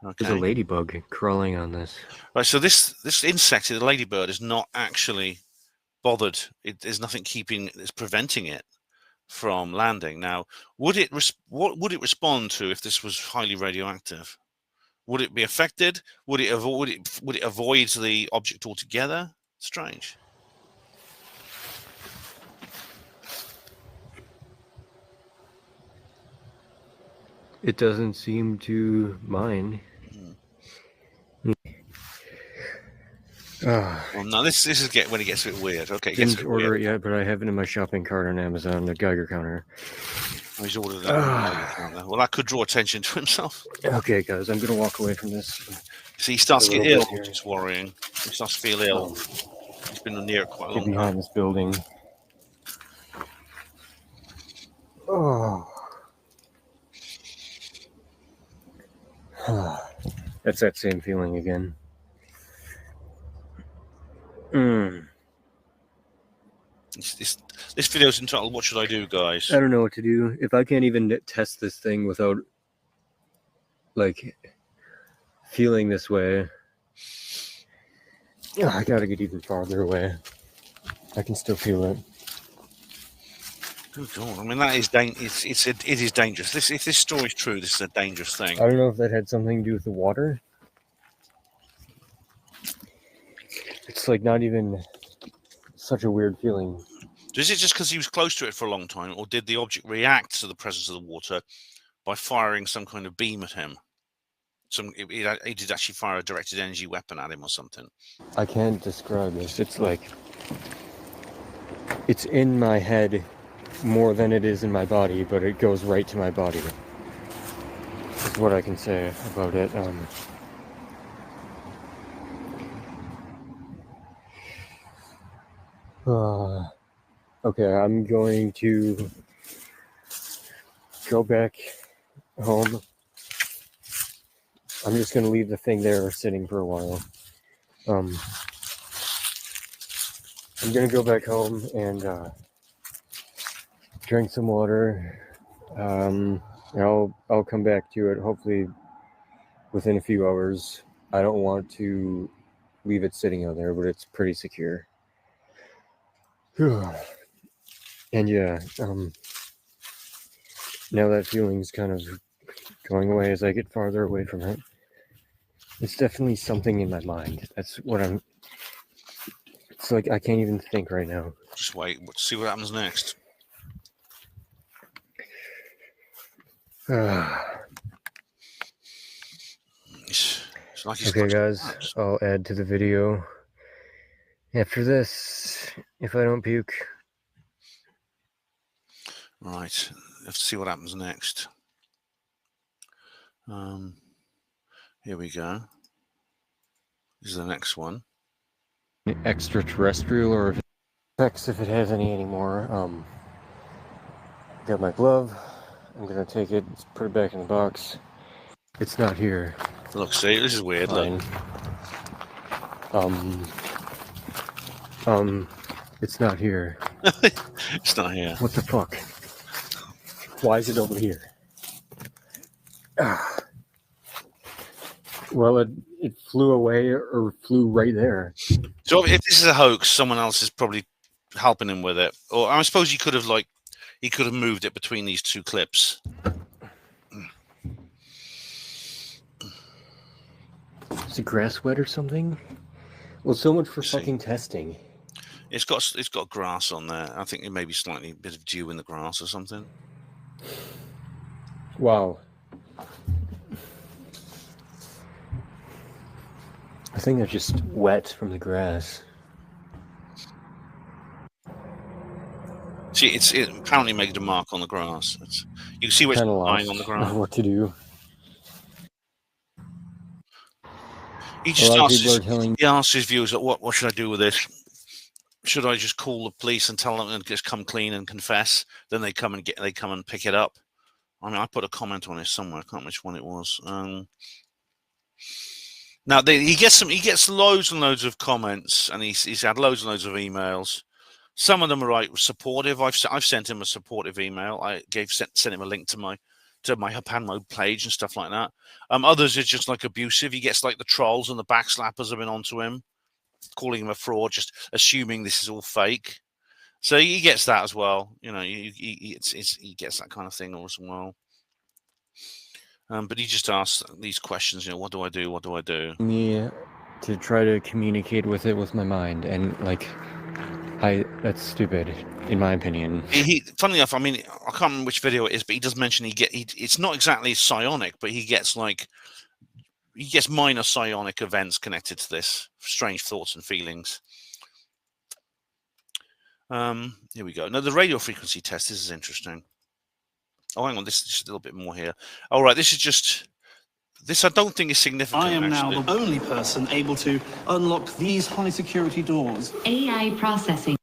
Okay. There's a ladybug crawling on this. Right, so this insect, the ladybird, is not actually bothered. There's nothing that's preventing it. from landing. Now, would it what would it respond to if this was highly radioactive? Would it be affected? Would it avoid the object altogether? Strange. It doesn't seem to mind. Well, no, this is when it gets a bit weird. Okay, Didn't order it yet, but I have it in my shopping cart on Amazon, the Geiger counter. Oh, he's ordered that. Well, that could draw attention to himself. Okay, guys, I'm gonna walk away from this. See, he starts A to get little ill, bit which here. is worrying. He starts to feel ill. He's been near it quite a Get long time. behind this building. Oh. That's that same feeling again. This video's entitled "What Should I Do, Guys?" I don't know what to do. If I can't even test this thing without, like, feeling this way, I gotta get even farther away. I can still feel it. Good God. I mean, that is it is dangerous. If this story's true, this is a dangerous thing. I don't know if that had something to do with the water. It's like not even such a weird feeling. Is it just because he was close to it for a long time, or did the object react to the presence of the water by firing some kind of beam at him? He did actually fire a directed energy weapon at him or something. I can't describe this. It's like it's in my head more than it is in my body, but it goes right to my body. That's what I can say about it. Okay, I'm going to go back home. I'm just going to leave the thing there sitting for a while. I'm going to go back home and drink some water. I'll come back to it hopefully within a few hours. I don't want to leave it sitting out there, but it's pretty secure. And yeah, now that feeling's kind of going away as I get farther away from it. It's definitely something in my mind. That's what it's like I can't even think right now. Just wait, see what happens next. It's like he's Okay, got- guys, I'll add to the video after this if I don't puke. Right, let's see what happens next. Here we go. This is the next one. Extraterrestrial, or if it has any anymore. Got my glove. I'm gonna take it, put it back in the box. It's not here. Look, see, this is weird. Look. Fine. It's not here. It's not here. What the fuck? Why is it over here? Well, it flew away or flew right there. So if this is a hoax, someone else is probably helping him with it. Or I suppose he could have moved it between these two clips. Is the grass wet or something? Well, so much for See. fucking testing. It's got grass on there. I think it may be slightly a bit of dew in the grass or something. Wow. I think they're just wet from the grass. See, it apparently made a mark on the grass. You can see where it's Kinda lying on the lost grass. what to do. He A just lot of asks people his, are telling he asks his viewers, what should I do with this? Should I just call the police and tell them to just come clean and confess? Then they come and pick it up. I mean, I put a comment on it somewhere. I can't remember which one it was. Now he gets loads and loads of comments, and he's had loads and loads of emails. Some of them are supportive. I've sent him a supportive email. I sent him a link to my Hapanmo page and stuff like that. Others are just like abusive. He gets like the trolls and the backslappers have been onto him, calling him a fraud, just assuming this is all fake. So he gets that as well. You know, he gets that kind of thing as well. But he just asks these questions. You know, what do I do? What do I do? Me to try to communicate with it with my mind, and like, that's stupid in my opinion. Funnily enough, I mean, I can't remember which video it is, but he does mention it's not exactly psionic, but he gets minor psionic events connected to this, strange thoughts and feelings. Here we go. Now the radio frequency test. This is interesting. Oh, hang on. This is just a little bit more here. All right. This I don't think is significant. I am actually. now the only person able to unlock these high security doors. AI processing.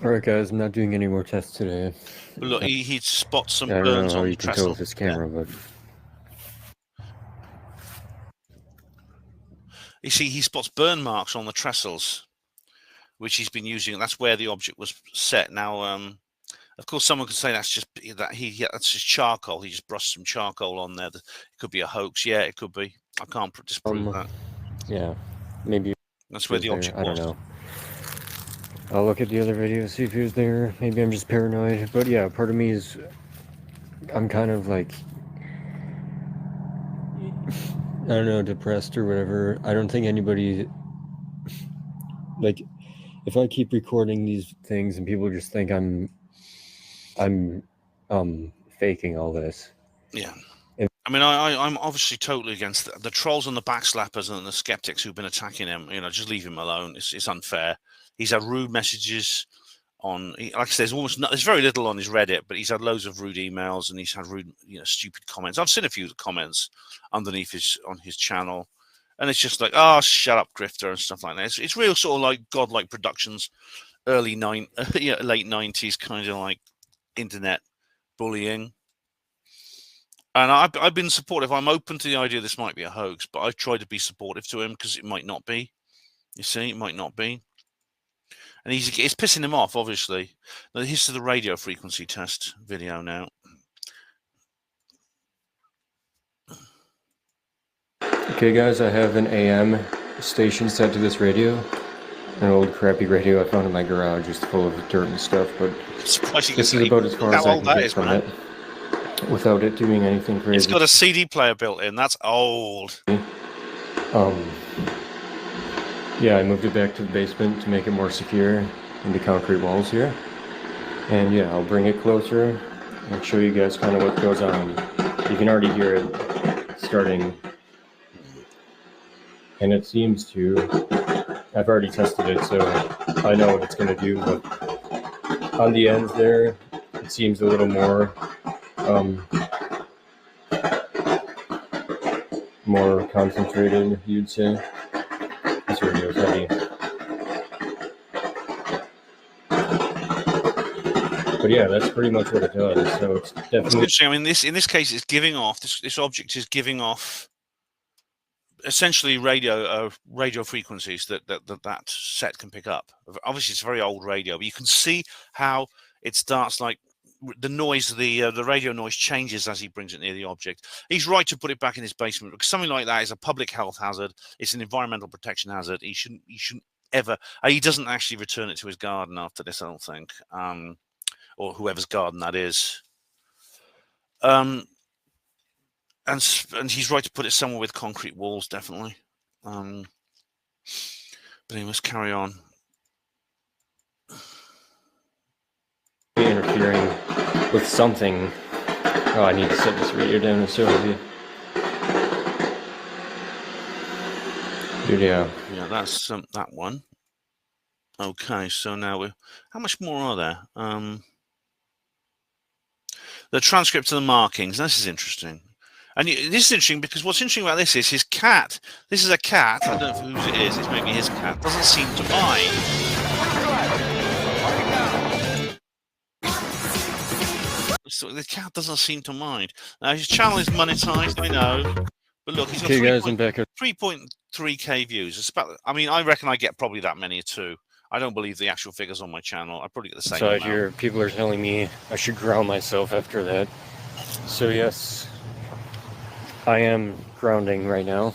All right, guys. I'm not doing any more tests today. But look, he spots some I don't burns know how on you the can tell trestle. with this camera, but You see, he spots burn marks on the trestles, which he's been using. That's where the object was set. Now, of course, someone could say that's just charcoal. He just brushed some charcoal on there. It could be a hoax. Yeah, it could be. I can't disprove that. yeah, maybe That's where the object I don't was. know. I'll look at the other video, see if he was there. Maybe I'm just paranoid, but yeah, part of me is, I'm kind of like, I don't know, depressed or whatever. I don't think anybody, like, if I keep recording these things and people just think I'm faking all this. Yeah. I mean, I'm obviously totally against the trolls and the backslappers and the skeptics who've been attacking him. You know, just leave him alone. It's unfair. He's had rude messages on, like I said, there's very little on his Reddit, but he's had loads of rude emails and he's had rude, stupid comments. I've seen a few comments underneath on his channel, and it's just like, oh, shut up, grifter, and stuff like that. It's real sort of like Godlike Productions, late 90s kind of like internet bullying. And I've been supportive. I'm open to the idea this might be a hoax, but I've tried to be supportive to him because it might not be. You see, it might not be. And it's pissing him off, obviously. Now, here's to the radio frequency test video now. Okay, guys, I have an AM station set to this radio. An old crappy radio I found in my garage, just full of dirt and stuff, but this is about as far as I can get from it without it doing anything crazy. It's got a CD player built in. That's old. Yeah, I moved it back to the basement to make it more secure in the concrete walls here. And yeah, I'll bring it closer and show you guys kind of what goes on. You can already hear it starting. And it seems to, I've already tested it, so I know what it's going to do. But on the ends there, it seems a little more, more concentrated, you'd say. This radio is heavy. But yeah, that's pretty much what it does. So it's definitely interesting. I mean, in this case, it's giving off this object is giving off essentially radio frequencies that set can pick up. Obviously, it's a very old radio, but you can see how it starts like the noise, the radio noise changes as he brings it near the object. He's right to put it back in his basement because something like that is a public health hazard. It's an environmental protection hazard. He shouldn't ever. He doesn't actually return it to his garden after this, I don't think, or whoever's garden that is. And he's right to put it somewhere with concrete walls, definitely. But he must carry on. Interfering with something. Oh, I need to set this radio down so heavy. Dude, yeah. Yeah, that's that one. Okay, so now how much more are there? The transcript of the markings. This is interesting. And this is interesting because what's interesting about this is his cat. This is a cat. I don't know whose it is. It's maybe his cat. Doesn't seem to mind. So the cat doesn't seem to mind. Now his channel is monetized, I know, but look, he's got 3.3k views. It's about. I mean, I reckon I get probably that many too. I don't believe the actual figures on my channel. I probably get the same. So here, people are telling me I should ground myself after that. So yes, I am grounding right now.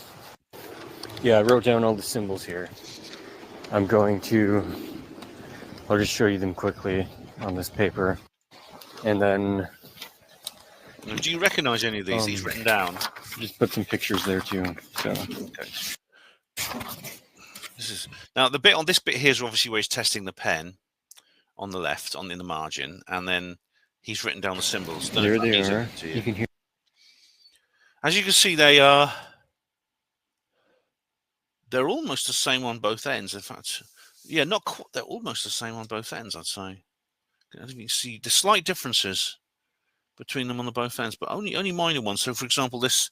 Yeah, I wrote down all the symbols here. I'm going to I'll just show you them quickly on this paper. And then Now, do you recognize any of these? These written down. just put some pictures there too. So Okay. This is now the bit on this bit here is obviously where he's testing the pen on the left, in the margin, and then he's written down the symbols. Don't know there if that they means are. anything to you. You can hear. As you can see, they're almost the same on both ends. In fact, yeah, not quite. They're almost the same on both ends, I'd say. As you can see, the slight differences between them on the both ends, but only minor ones. So, for example, this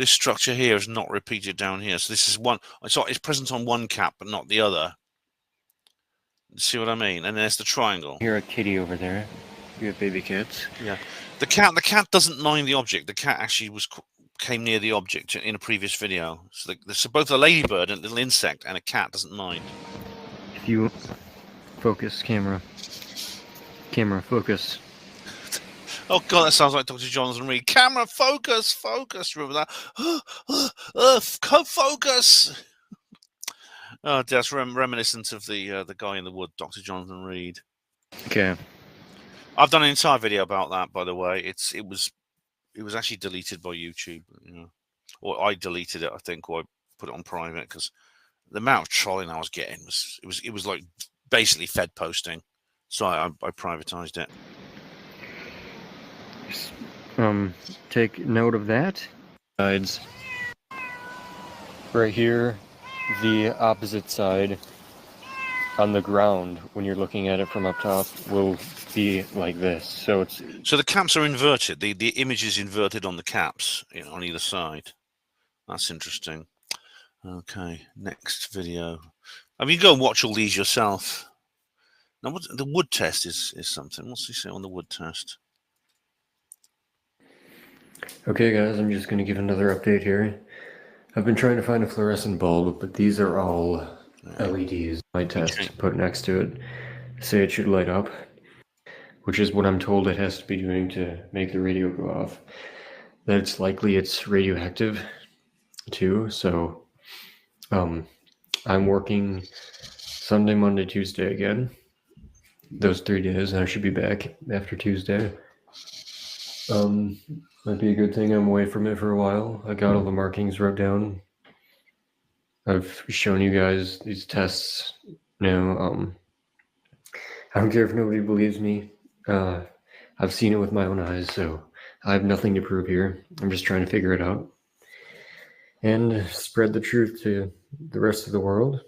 structure here is not repeated down here. So this is one. It's present on one cap, but not the other. See what I mean? And there's the triangle. Hear a kitty over there. You have baby cats. Yeah. The cat doesn't mind the object. The cat actually came near the object in a previous video. So both a ladybird and a little insect and a cat doesn't mind. If you focus, camera focus. Oh god, that sounds like Dr. Jonathan Reed. Camera focus. Remember that? Focus. Oh, that's reminiscent of the guy in the wood, Dr. Jonathan Reed. Okay. I've done an entire video about that, by the way. It was actually deleted by YouTube, or I deleted it, I think, or I put it on private because the amount of trolling I was getting was like basically Fed posting. So I privatized it. Take note of that. Sides. Right here, the opposite side on the ground when you're looking at it from up top will be like this. So the caps are inverted. The image is inverted on the caps, on either side. That's interesting. Okay, next video. I mean, go and watch all these yourself. Now, the wood test is something. What's he say on the wood test? Okay, guys, I'm just going to give another update here. I've been trying to find a fluorescent bulb, but these are all LEDs. My test put next to it say it should light up, which is what I'm told it has to be doing to make the radio go off. That it's likely it's radioactive too. So I'm working Sunday, Monday, Tuesday again. Those 3 days, and I should be back after Tuesday. Might be a good thing I'm away from it for a while. I got all the markings wrote down. I've shown you guys these tests now. I don't care if nobody believes me. I've seen it with my own eyes, so I have nothing to prove here. I'm just trying to figure it out and spread the truth to the rest of the world.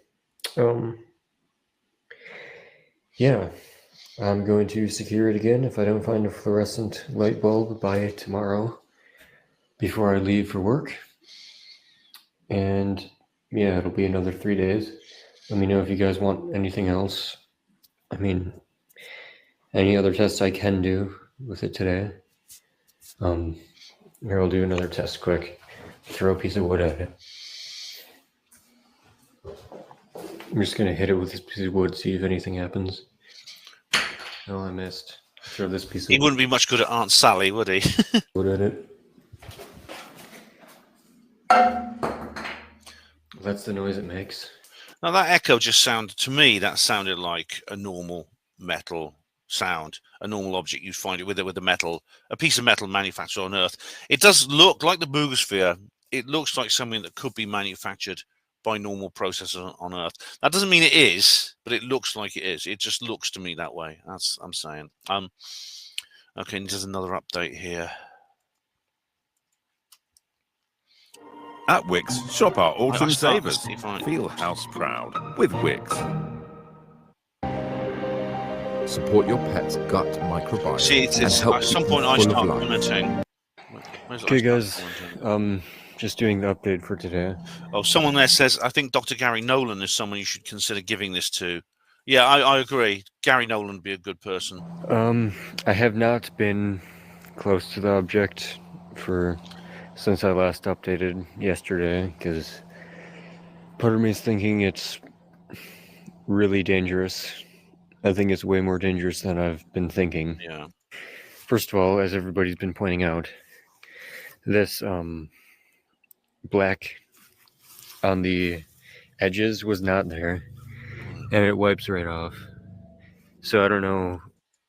Yeah, I'm going to secure it again if I don't find a fluorescent light bulb by tomorrow before I leave for work. And yeah, it'll be another 3 days. Let me know if you guys want anything else. I mean, any other tests I can do with it today. Here, I'll do another test quick. Throw a piece of wood at it. I'm just going to hit it with this piece of wood, see if anything happens. Oh, I missed. Throw this piece of He wouldn't be much good at Aunt Sally, would he? wood at it. That's the noise it makes. Now, that echo just sounded, to me, that sounded like a normal metal sound, a normal object you'd find it with a piece of metal manufactured on Earth. It does look like the Boogosphere. It looks like something that could be manufactured by normal processors on Earth. That doesn't mean it is, but it looks like it is. It just looks to me that way. That's I'm saying. Okay, and there's another update here. At Wix, shop our autumn savers. See if I- Feel house proud with Wix. Support your pet's gut microbiome. See, it's and help at some keep point them I full of start life. commenting. Okay, guys. Just doing the update for today. Oh, someone there says, I think Dr. Gary Nolan is someone you should consider giving this to. Yeah, I agree. Gary Nolan would be a good person. I have not been close to the object since I last updated yesterday, because part of me is thinking it's really dangerous. I think it's way more dangerous than I've been thinking. Yeah. First of all, as everybody's been pointing out, this black on the edges was not there. and it wipes right off. So I don't know,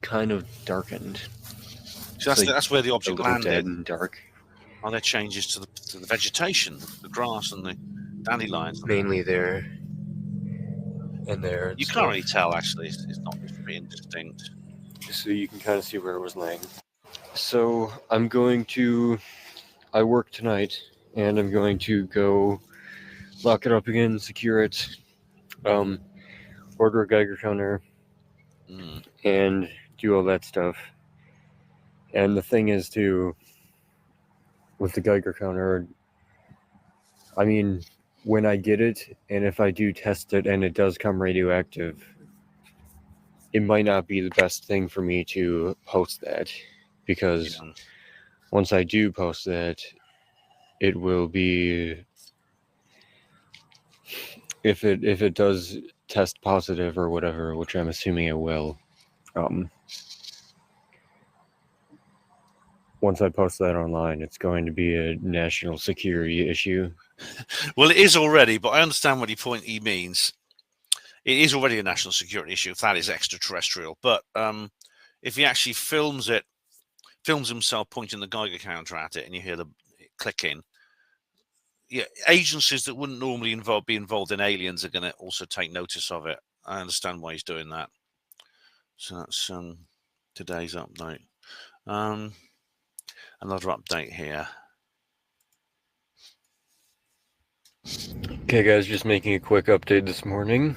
kind of darkened. So It's like that's where the a object little landed. dead and dark. Are there changes to the vegetation, the grass and the dandelions? Mainly there and there. And You stuff. can't really tell, actually. It's not very indistinct. So you can kind of see where it was laying. So I work tonight, and I'm going to go lock it up again, secure it, order a Geiger counter, and do all that stuff. And the thing is, too, with the Geiger counter, I mean, when I get it, and if I do test it and it does come radioactive, it might not be the best thing for me to post that, because once I do post that, it will be, if it does test positive or whatever, which I'm assuming it will, once I post that online, it's going to be a national security issue. Well, it is already, but I understand what he means. It is already a national security issue if that is extraterrestrial. But if he actually films himself pointing the Geiger counter at it, and you hear the clicking, yeah, agencies that wouldn't normally be involved in aliens are going to also take notice of it. I understand why he's doing that. So that's today's update. Another update here. Okay, guys, just making a quick update this morning.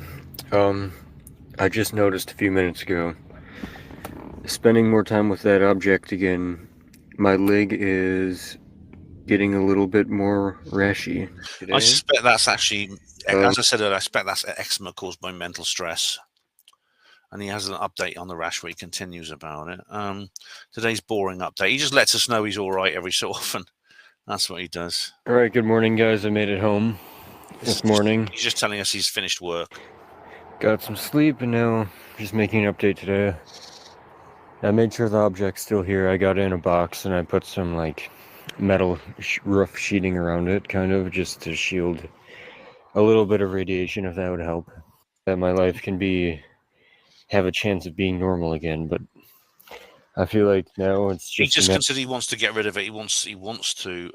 I just noticed a few minutes ago, spending more time with that object again, my leg is getting a little bit more rashy today. I suspect that's actually, as I said earlier, I expect that's eczema caused by mental stress. And he has an update on the rash where he continues about it. Today's boring update. He just lets us know he's all right every so often. That's what he does. All right, good morning, guys. I made it home this morning. He's just telling us he's finished work. Got some sleep, and now just making an update today. I made sure the object's still here. I got it in a box, and I put some, like, metal roof sheeting around it, kind of, just to shield a little bit of radiation, if that would help. That my life can have a chance of being normal again, but I feel like now it's just. He just considered he wants to get rid of it. He wants to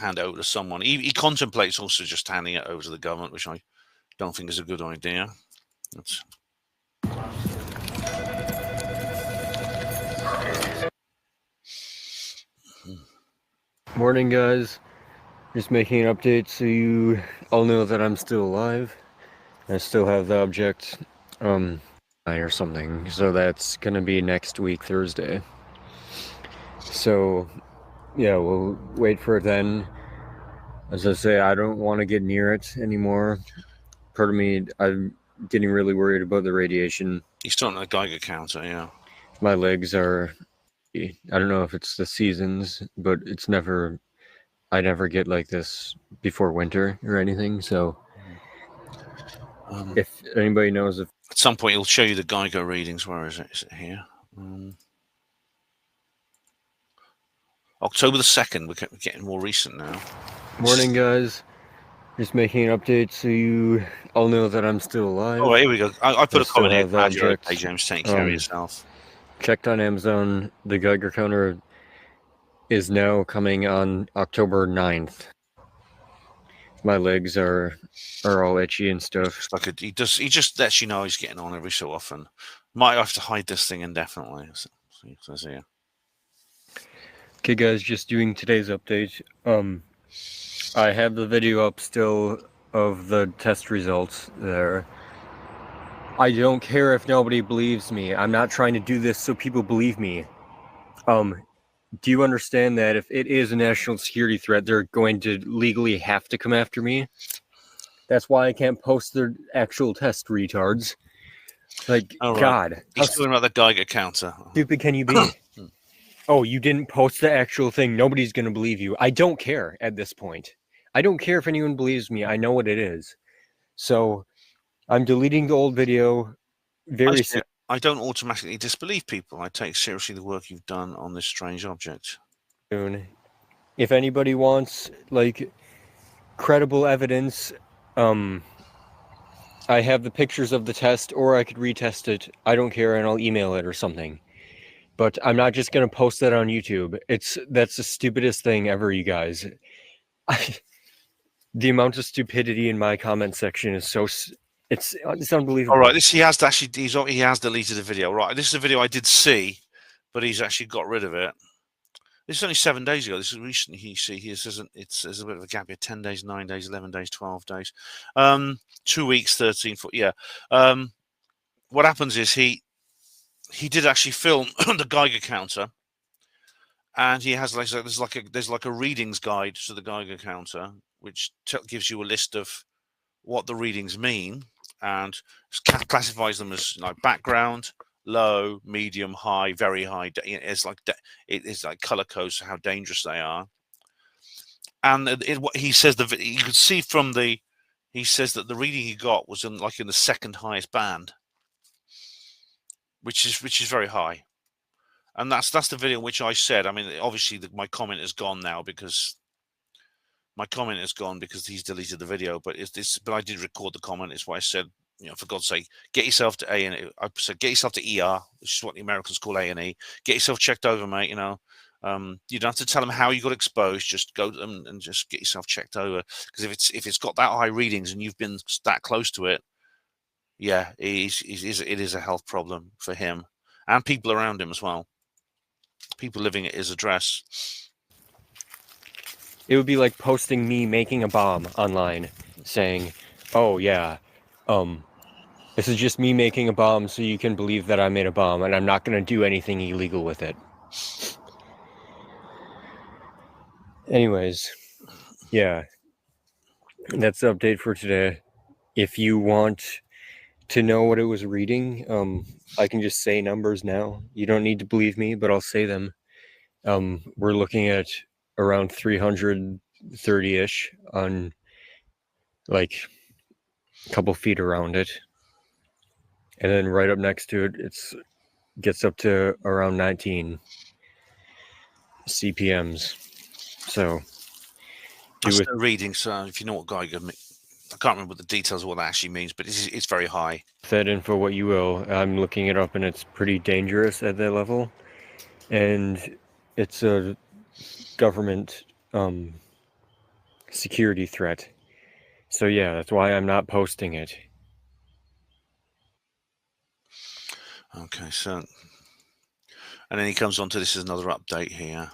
hand it over to someone. He contemplates also just handing it over to the government, which I don't think is a good idea. Morning, guys. Just making an update so you all know that I'm still alive. I still have the object, or something. So that's gonna be next week, Thursday. So, yeah, we'll wait for it then. As I say, I don't want to get near it anymore. Part of me, I'm getting really worried about the radiation. He's still on a Geiger counter, yeah. My legs are, I don't know if it's the seasons, but I never get like this before winter or anything, so if anybody knows if... At some point he'll show you the Geiger readings. Where is it? Is it here? October the 2nd. We're getting more recent now. Morning, guys. Just making an update so you all know that I'm still alive. Oh, here we go. I put a comment here. Glad you're okay, James. Take care of yourself. Checked on Amazon. The Geiger counter is now coming on October 9th. My legs are all itchy and stuff. He just lets you know he's getting on every so often. Might have to hide this thing indefinitely. So here. Okay, guys, just doing today's update. I have the video up still of the test results there. I don't care if nobody believes me. I'm not trying to do this so people believe me. Do you understand that if it is a national security threat, they're going to legally have to come after me? That's why I can't post their actual test, retards. Like, right. God. He's talking about the Geiger counter. How stupid can you be? Oh, you didn't post the actual thing. Nobody's going to believe you. I don't care at this point. I don't care if anyone believes me. I know what it is. So I'm deleting the old video very soon. I don't automatically disbelieve people. I take seriously the work you've done on this strange object. If anybody wants, like, credible evidence, I have the pictures of the test, or I could retest it. I don't care, and I'll email it or something. But I'm not just gonna post that on YouTube. That's the stupidest thing ever, you guys. The amount of stupidity in my comment section is it's unbelievable. All right, he has deleted the video. Right, this is a video I did see, but he's actually got rid of it. This is only 7 days ago. This is recently. He says there's a bit of a gap here: 10 days, 9 days, 11 days, 12 days, 2 weeks, 13, 14. Yeah. What happens is he did actually film the Geiger counter, and he has there's like a readings guide to the Geiger counter, which gives you a list of what the readings mean and classifies them as like background, low, medium, high, very high. It's like color codes for how dangerous they are. And what he says, you could see from he says that the reading he got was in the second highest band, which is very high. And that's the video in which I said, I mean, obviously my comment is gone now because he's deleted the video. But but I did record the comment. It's what I said. For God's sake, get yourself to A&E. I said, get yourself to ER, which is what the Americans call A&E. Get yourself checked over, mate. You don't have to tell them how you got exposed. Just go to them and just get yourself checked over. Because if it's got that high readings and you've been that close to it, yeah, it is a health problem for him and people around him as well. People living at his address. It would be like posting me making a bomb online, saying, "Oh yeah, this is just me making a bomb, so you can believe that I made a bomb, and I'm not going to do anything illegal with it." Anyways, yeah, that's the update for today. If you want to know what it was reading, I can just say numbers now. You don't need to believe me, but I'll say them. We're looking at around 330-ish on like a couple feet around it. And then right up next to it, gets up to around 19 CPMs. So that's the reading. So if you know what Geiger, I can't remember the details of what that actually means, but it's very high. That info what you will. I'm looking it up, and it's pretty dangerous at that level. And it's a government security threat. So yeah, that's why I'm not posting it. Okay, so and then he comes on to this is another update here.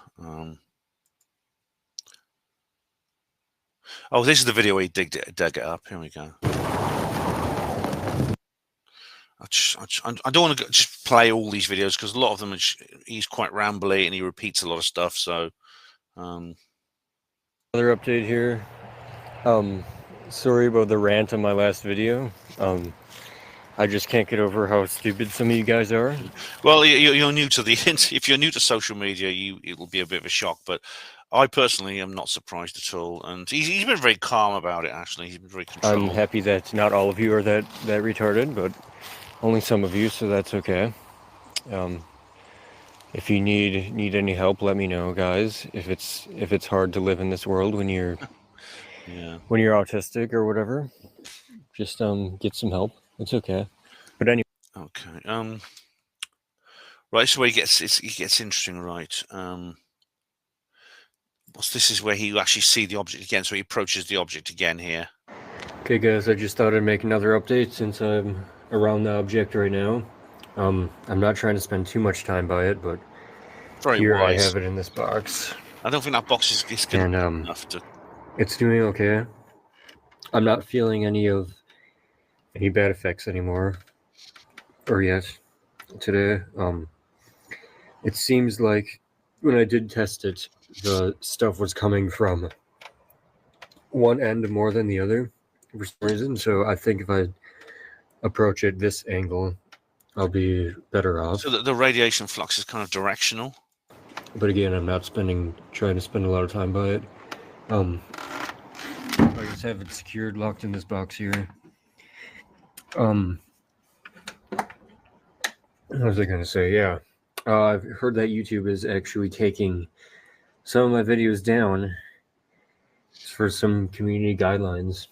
Oh, this is the video where he dug it up. Here we go. I don't want to just play all these videos because a lot of them he's quite rambly and he repeats a lot of stuff. So another update here. Sorry about the rant on my last video. I just can't get over how stupid some of you guys are. Well, you're new to if you're new to social media, it will be a bit of a shock. But I personally am not surprised at all, and he's been very calm about it. Actually, he's been very controlled. I'm happy that not all of you are that retarded, but only some of you, so that's okay. If you need any help, let me know, guys. If it's hard to live in this world when you're when you're autistic or whatever, just get some help. It's okay. But anyway. Okay. Right. So where it gets interesting, right? This is where he actually see the object again. So he approaches the object again here. Okay, guys. I just thought I'd make another update since I'm around the object right now. I'm not trying to spend too much time by it, but here I have it in this box. I don't think that box is good enough to. It's doing okay. I'm not feeling any bad effects anymore, or yet today. It seems like when I did test it, the stuff was coming from one end more than the other for some reason. So I think if I approach it this angle, I'll be better off. So the radiation flux is kind of directional. But again, I'm not trying to spend a lot of time by it. I just have it secured, locked in this box here. What was I gonna say? Yeah. I've heard that YouTube is actually taking some of my videos down for some community guidelines.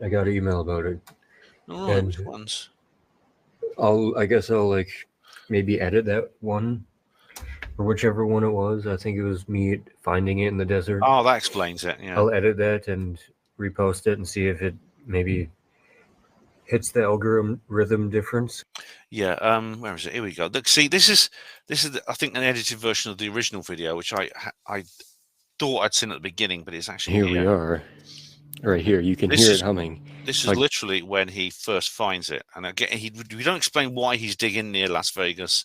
I got an email about it. All right, And which ones? I guess I'll like maybe edit that one or whichever one it was. I think it was me finding it in the desert. Oh, that explains it. Yeah. I'll edit that and repost it and see if it maybe hits the algorithm difference. Yeah. Where is it? Here we go. Look, see, this is I think an edited version of the original video, which I thought I'd seen at the beginning, but it's actually Here we are. Right here, you can This hear is- it humming. This is Like- literally when he first finds it, and again, we don't explain why he's digging near Las Vegas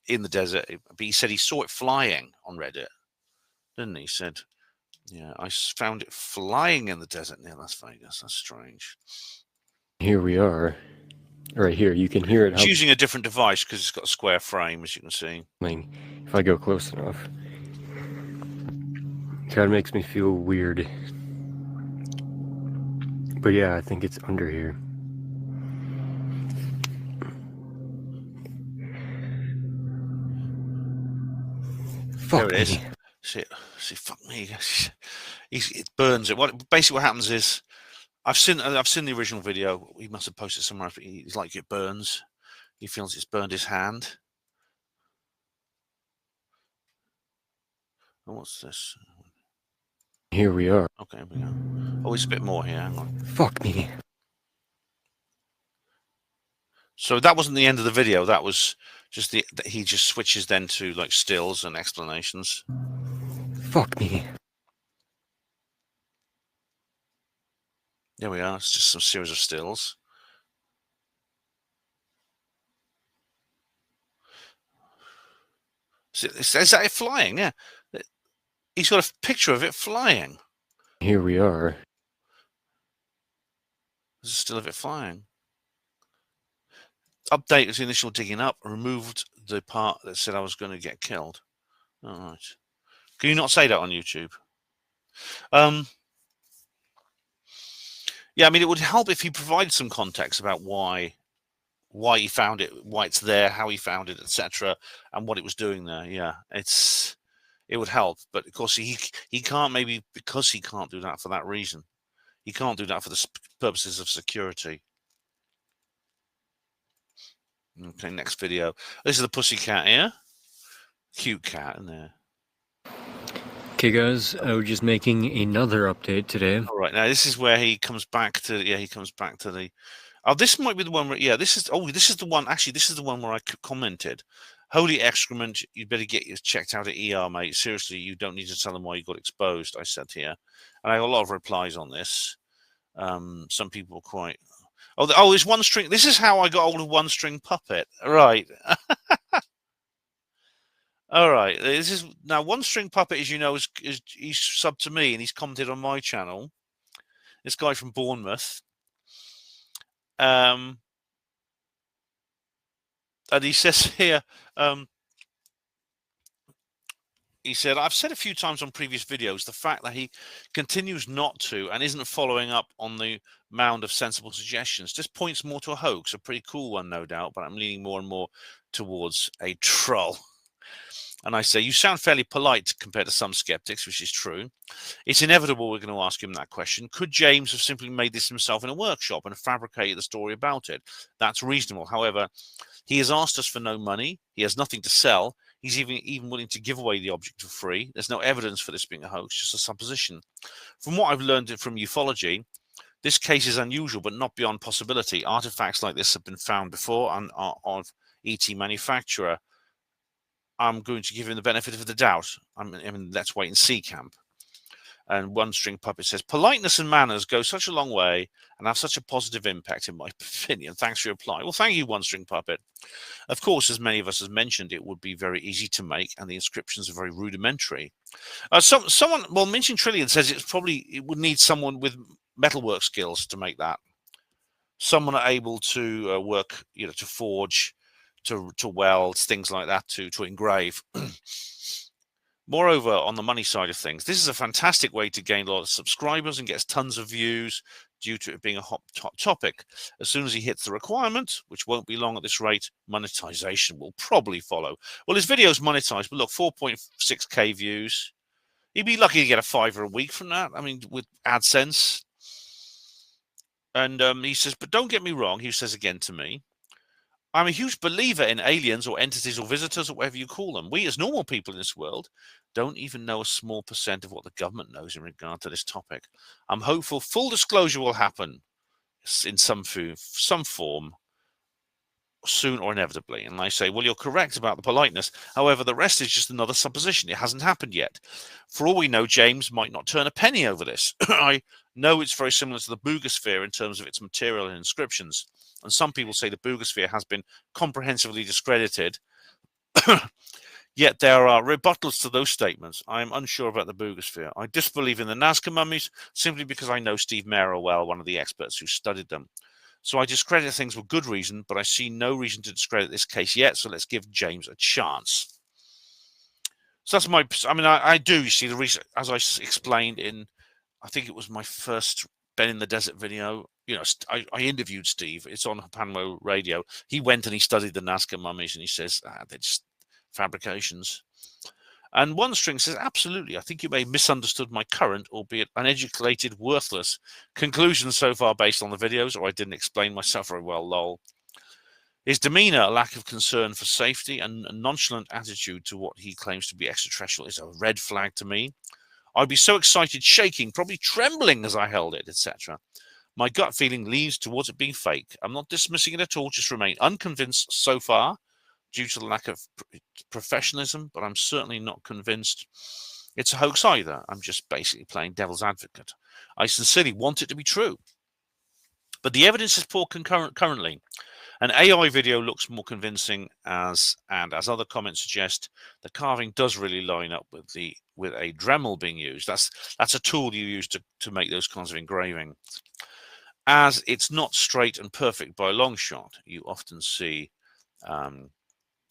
in the desert, but he said he saw it flying on Reddit, didn't he? He said, "Yeah, I found it flying in the desert near Las Vegas." That's strange. Here we are. Right here, you can hear it He's using a different device because it's got a square frame, as you can see. humming. If I go close enough, kind of makes me feel weird. But yeah, I think it's under here. Fuck There it is. me. See, fuck me. It burns it. Basically what happens is, I've seen the original video. He must have posted somewhere. But he's like, it burns. He feels it's burned his hand. Oh, what's this? Here we are. Okay, here we go. Oh, it's a bit more here. Hang on. Fuck me. So that wasn't the end of the video. That was just he just switches then to like stills and explanations. Fuck me. There we are. It's just some series of stills. Is that it flying? Yeah. He's got a picture of it flying. Here we are. There's a still of it flying. Update was the initial digging up. Removed the part that said I was going to get killed. All right. Can you not say that on YouTube? Yeah, I mean, it would help if he provided some context about why he found it, why it's there, how he found it, etc., and what it was doing there. Yeah, it would help, but of course he can't, maybe because he can't do that for that reason. He can't do that for the purposes of security. Okay, next video. This is the pussycat here. Cute cat in there. Okay, guys, I was just making another update today. All right, now this is where he comes back to. Yeah, he comes back to the. Oh, this might be the one where. Yeah, this is. Oh, this is the one. Actually, this is the one where I commented. Holy excrement! You'd better get you checked out at ER, mate. Seriously, you don't need to tell them why you got exposed. I said here, and I got a lot of replies on this. Some people were quite. Oh, it's One String. This is how I got hold of One String Puppet. Right. All right. This is now One String Puppet, as you know, is he's subbed to me and he's commented on my channel. This guy from Bournemouth. And he says here, he said, I've said a few times on previous videos, the fact that he continues not to and isn't following up on the mound of sensible suggestions just points more to a hoax, a pretty cool one, no doubt, but I'm leaning more and more towards a troll. And I say, you sound fairly polite compared to some skeptics, which is true. It's inevitable we're going to ask him that question. Could James have simply made this himself in a workshop and fabricated the story about it? That's reasonable. However, he has asked us for no money. He has nothing to sell. He's even willing to give away the object for free. There's no evidence for this being a hoax, just a supposition. From what I've learned from ufology, this case is unusual, but not beyond possibility. Artifacts like this have been found before on ET manufacturer. I'm going to give him the benefit of the doubt. I mean, let's wait and see camp. And One String Puppet says, politeness and manners go such a long way and have such a positive impact, in my opinion. Thanks for your reply. Well, thank you, One String Puppet. Of course, as many of us have mentioned, it would be very easy to make, and the inscriptions are very rudimentary. Someone, well, Minchin Trillion says it would need someone with metalwork skills to make that. Someone able to work, to forge, to weld, things like that, to engrave. Moreover, on the money side of things, this is a fantastic way to gain a lot of subscribers and gets tons of views due to it being a hot topic. As soon as he hits the requirement, which won't be long at this rate, monetization will probably follow. Well, his video's monetized, but look, 4.6k views. He'd be lucky to get a $5 a week from that. I mean, with AdSense. And he says, but don't get me wrong, he says again to me, I'm a huge believer in aliens or entities or visitors or whatever you call them. We as normal people in this world don't even know a small percent of what the government knows in regard to this topic. I'm hopeful full disclosure will happen in some form soon or inevitably. And I say, well, you're correct about the politeness. However, the rest is just another supposition. It hasn't happened yet. For all we know, James might not turn a penny over this. I know it's very similar to the Boogosphere in terms of its material and inscriptions. And some people say the Boogosphere has been comprehensively discredited. Yet there are rebuttals to those statements. I am unsure about the Boogosphere. I disbelieve in the Nazca mummies simply because I know Steve Mera well, one of the experts who studied them. So I discredit things for good reason, but I see no reason to discredit this case yet. So let's give James a chance. So that's my. I mean, I do. You see, the reason, as I explained in, I think it was my first Ben in the Desert video. You know, I interviewed Steve. It's on Panmo Radio. He went and he studied the Nazca mummies, and he says they're just fabrications. And One String says, absolutely, I think you may have misunderstood my current, albeit uneducated, worthless conclusions so far based on the videos, or I didn't explain myself very well, lol. His demeanor, a lack of concern for safety, and a nonchalant attitude to what he claims to be extraterrestrial is a red flag to me. I'd be so excited, shaking, probably trembling as I held it, etc. My gut feeling leans towards it being fake. I'm not dismissing it at all, just remain unconvinced so far, due to the lack of professionalism, but I'm certainly not convinced it's a hoax either. I'm just basically playing devil's advocate. I sincerely want it to be true. But the evidence is poor currently. An AI video looks more convincing, as other comments suggest, the carving does really line up with a Dremel being used. That's a tool you use to make those kinds of engraving. As it's not straight and perfect by a long shot, you often see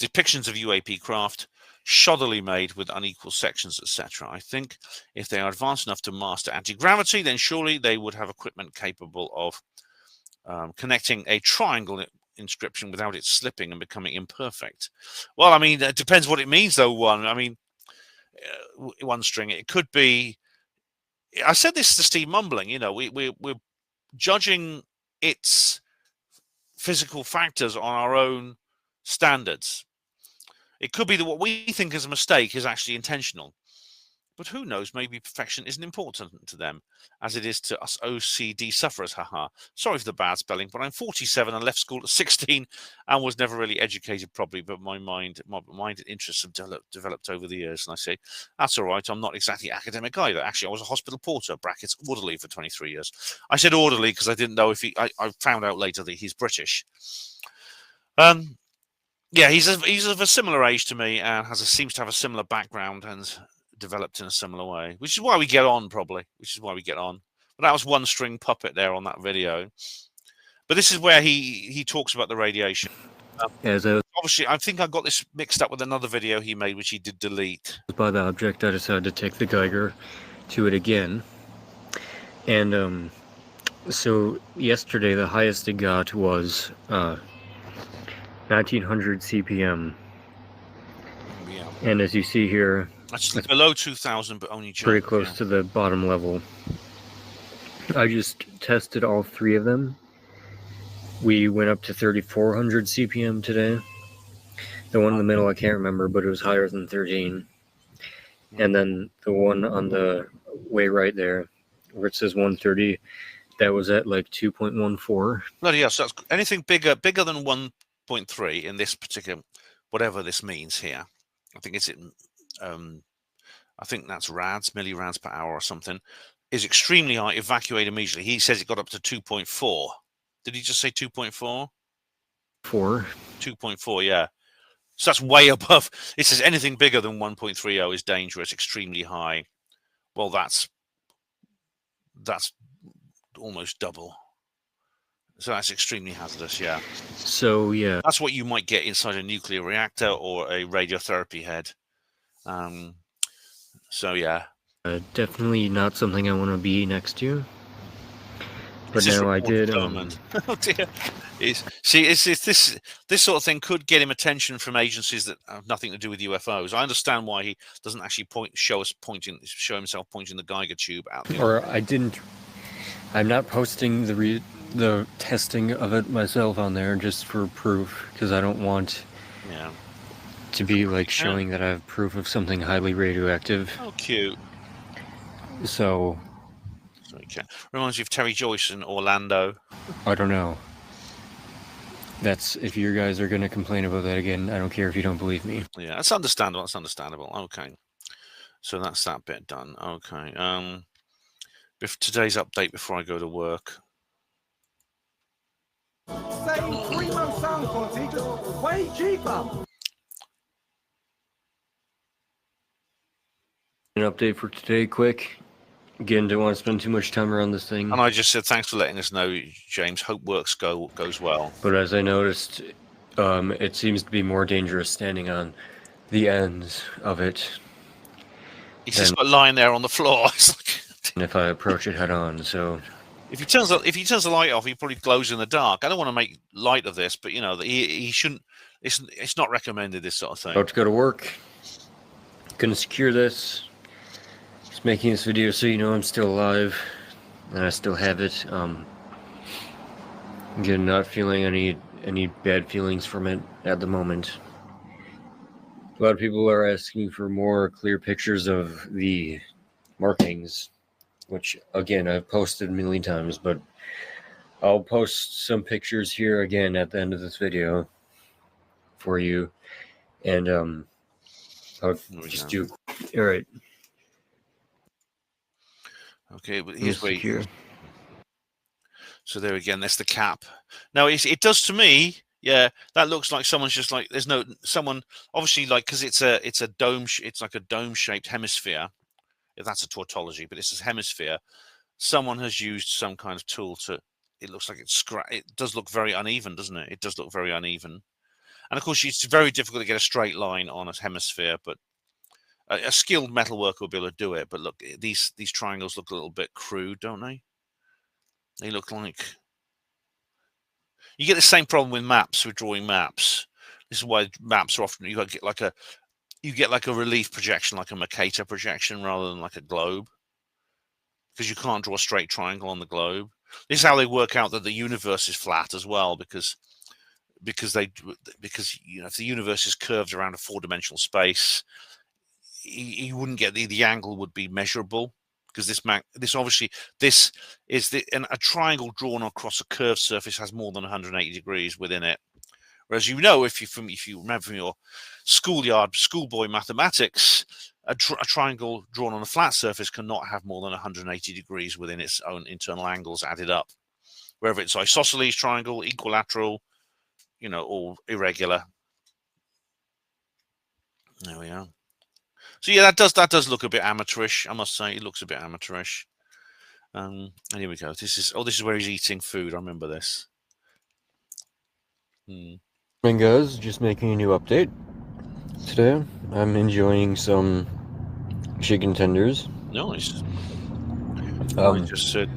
depictions of UAP craft shoddily made with unequal sections, etc. I think if they are advanced enough to master anti-gravity, then surely they would have equipment capable of connecting a triangle inscription without it slipping and becoming imperfect. Well, I mean, it depends what it means, though. One String, it could be. I said this to Steve Mumbling. You know, we're judging its physical factors on our own standards. It could be that what we think is a mistake is actually intentional. But who knows, maybe perfection isn't important to them, as it is to us OCD sufferers, haha. Sorry for the bad spelling, but I'm 47 and left school at 16 and was never really educated properly, but my mind and interests have developed over the years. And I say, that's all right, I'm not exactly academic either. Actually, I was a hospital porter, brackets, orderly for 23 years. I said orderly because I didn't know if I found out later that he's British. Yeah, he's of a similar age to me and seems to have a similar background and developed in a similar way, which is why we get on, probably. But that was One String Puppet there on that video. But this is where he talks about the radiation. Obviously, I think I got this mixed up with another video he made, which he did delete. By the object, I decided to take the Geiger to it again. And so yesterday, the highest it got was 1900 CPM. Yeah. And as you see here, that's below 2000, but only pretty close to the bottom level. I just tested all three of them. We went up to 3400 CPM today. The one in the middle I can't remember, but it was higher than 13. And then the one on the way right there, where it says 130, that was at like 2.14. Bloody hell, so that's anything bigger than 1.3 in this particular, whatever this means here. I think it's I think that's rads, millirads per hour or something, is extremely high, evacuate immediately. He says it got up to 2.4. Did he just say 2.4? 2.4, yeah. So that's way above. It says anything bigger than 1.30 is dangerous, extremely high. Well, that's almost double. So that's extremely hazardous, yeah. So, yeah. That's what you might get inside a nuclear reactor or a radiotherapy head. So, yeah. Definitely not something I want to be next to. But now I did. Oh dear! This sort of thing could get him attention from agencies that have nothing to do with UFOs. I understand why he doesn't actually show himself pointing the Geiger tube out. Or I didn't. I'm not posting the testing of it myself on there just for proof, because I don't want Yeah. to be like showing that I have proof of something highly radioactive. Oh, cute. So So you can. Reminds you of Terry Joyce in Orlando. I don't know. That's, if you guys are going to complain about that again, I don't care if you don't believe me. Yeah, that's understandable. That's understandable. Okay. So that's that bit done. Okay. Today's update before I go to work. Same 3-month sound quality, just way cheaper. An update for today, quick. Again, don't want to spend too much time around this thing. And I just said, thanks for letting us know, James. Hope works goes well. But as I noticed, it seems to be more dangerous standing on the ends of it. He's just got lying there on the floor. And if I approach it head on, so if he turns the light off, he probably glows in the dark. I don't want to make light of this, but you know, he shouldn't. It's not recommended, this sort of thing. about to go to work. Gonna secure this. Just making this video so you know I'm still alive and I still have it. Again, not feeling any bad feelings from it at the moment. A lot of people are asking for more clear pictures of the markings, which again I've posted a million times, but I'll post some pictures here again at the end of this video for you, and I'll just do. All right. Okay, but here's where. Secure. So there again, that's the cap. Now it does to me. Yeah, that looks like someone's just like there's no someone obviously like because it's a dome. It's like a dome-shaped hemisphere. If that's a tautology, but it's a hemisphere. Someone has used some kind of tool to. It looks like it does look very uneven, doesn't it? It does look very uneven, and of course it's very difficult to get a straight line on a hemisphere. But a skilled metal worker will be able to do it. But look, these triangles look a little bit crude, don't they? They look like. You get the same problem with maps, with drawing maps. This is why maps are often you get like a relief projection, like a Mercator projection, rather than like a globe, because you can't draw a straight triangle on the globe. This is how they work out that the universe is flat as well, because you know if the universe is curved around a four-dimensional space, you wouldn't get the angle would be measurable. Because this is a triangle drawn across a curved surface has more than 180 degrees within it. Whereas if you remember from your schoolboy mathematics, a triangle drawn on a flat surface cannot have more than 180 degrees within its own internal angles added up. Whether it's isosceles triangle, equilateral, you know, or irregular. There we are. So yeah, that does look a bit amateurish. I must say, it looks a bit amateurish. And here we go. This is where he's eating food. I remember this. Morning, guys. Just making a new update. Today, I'm enjoying some chicken tenders. Nice. I just said.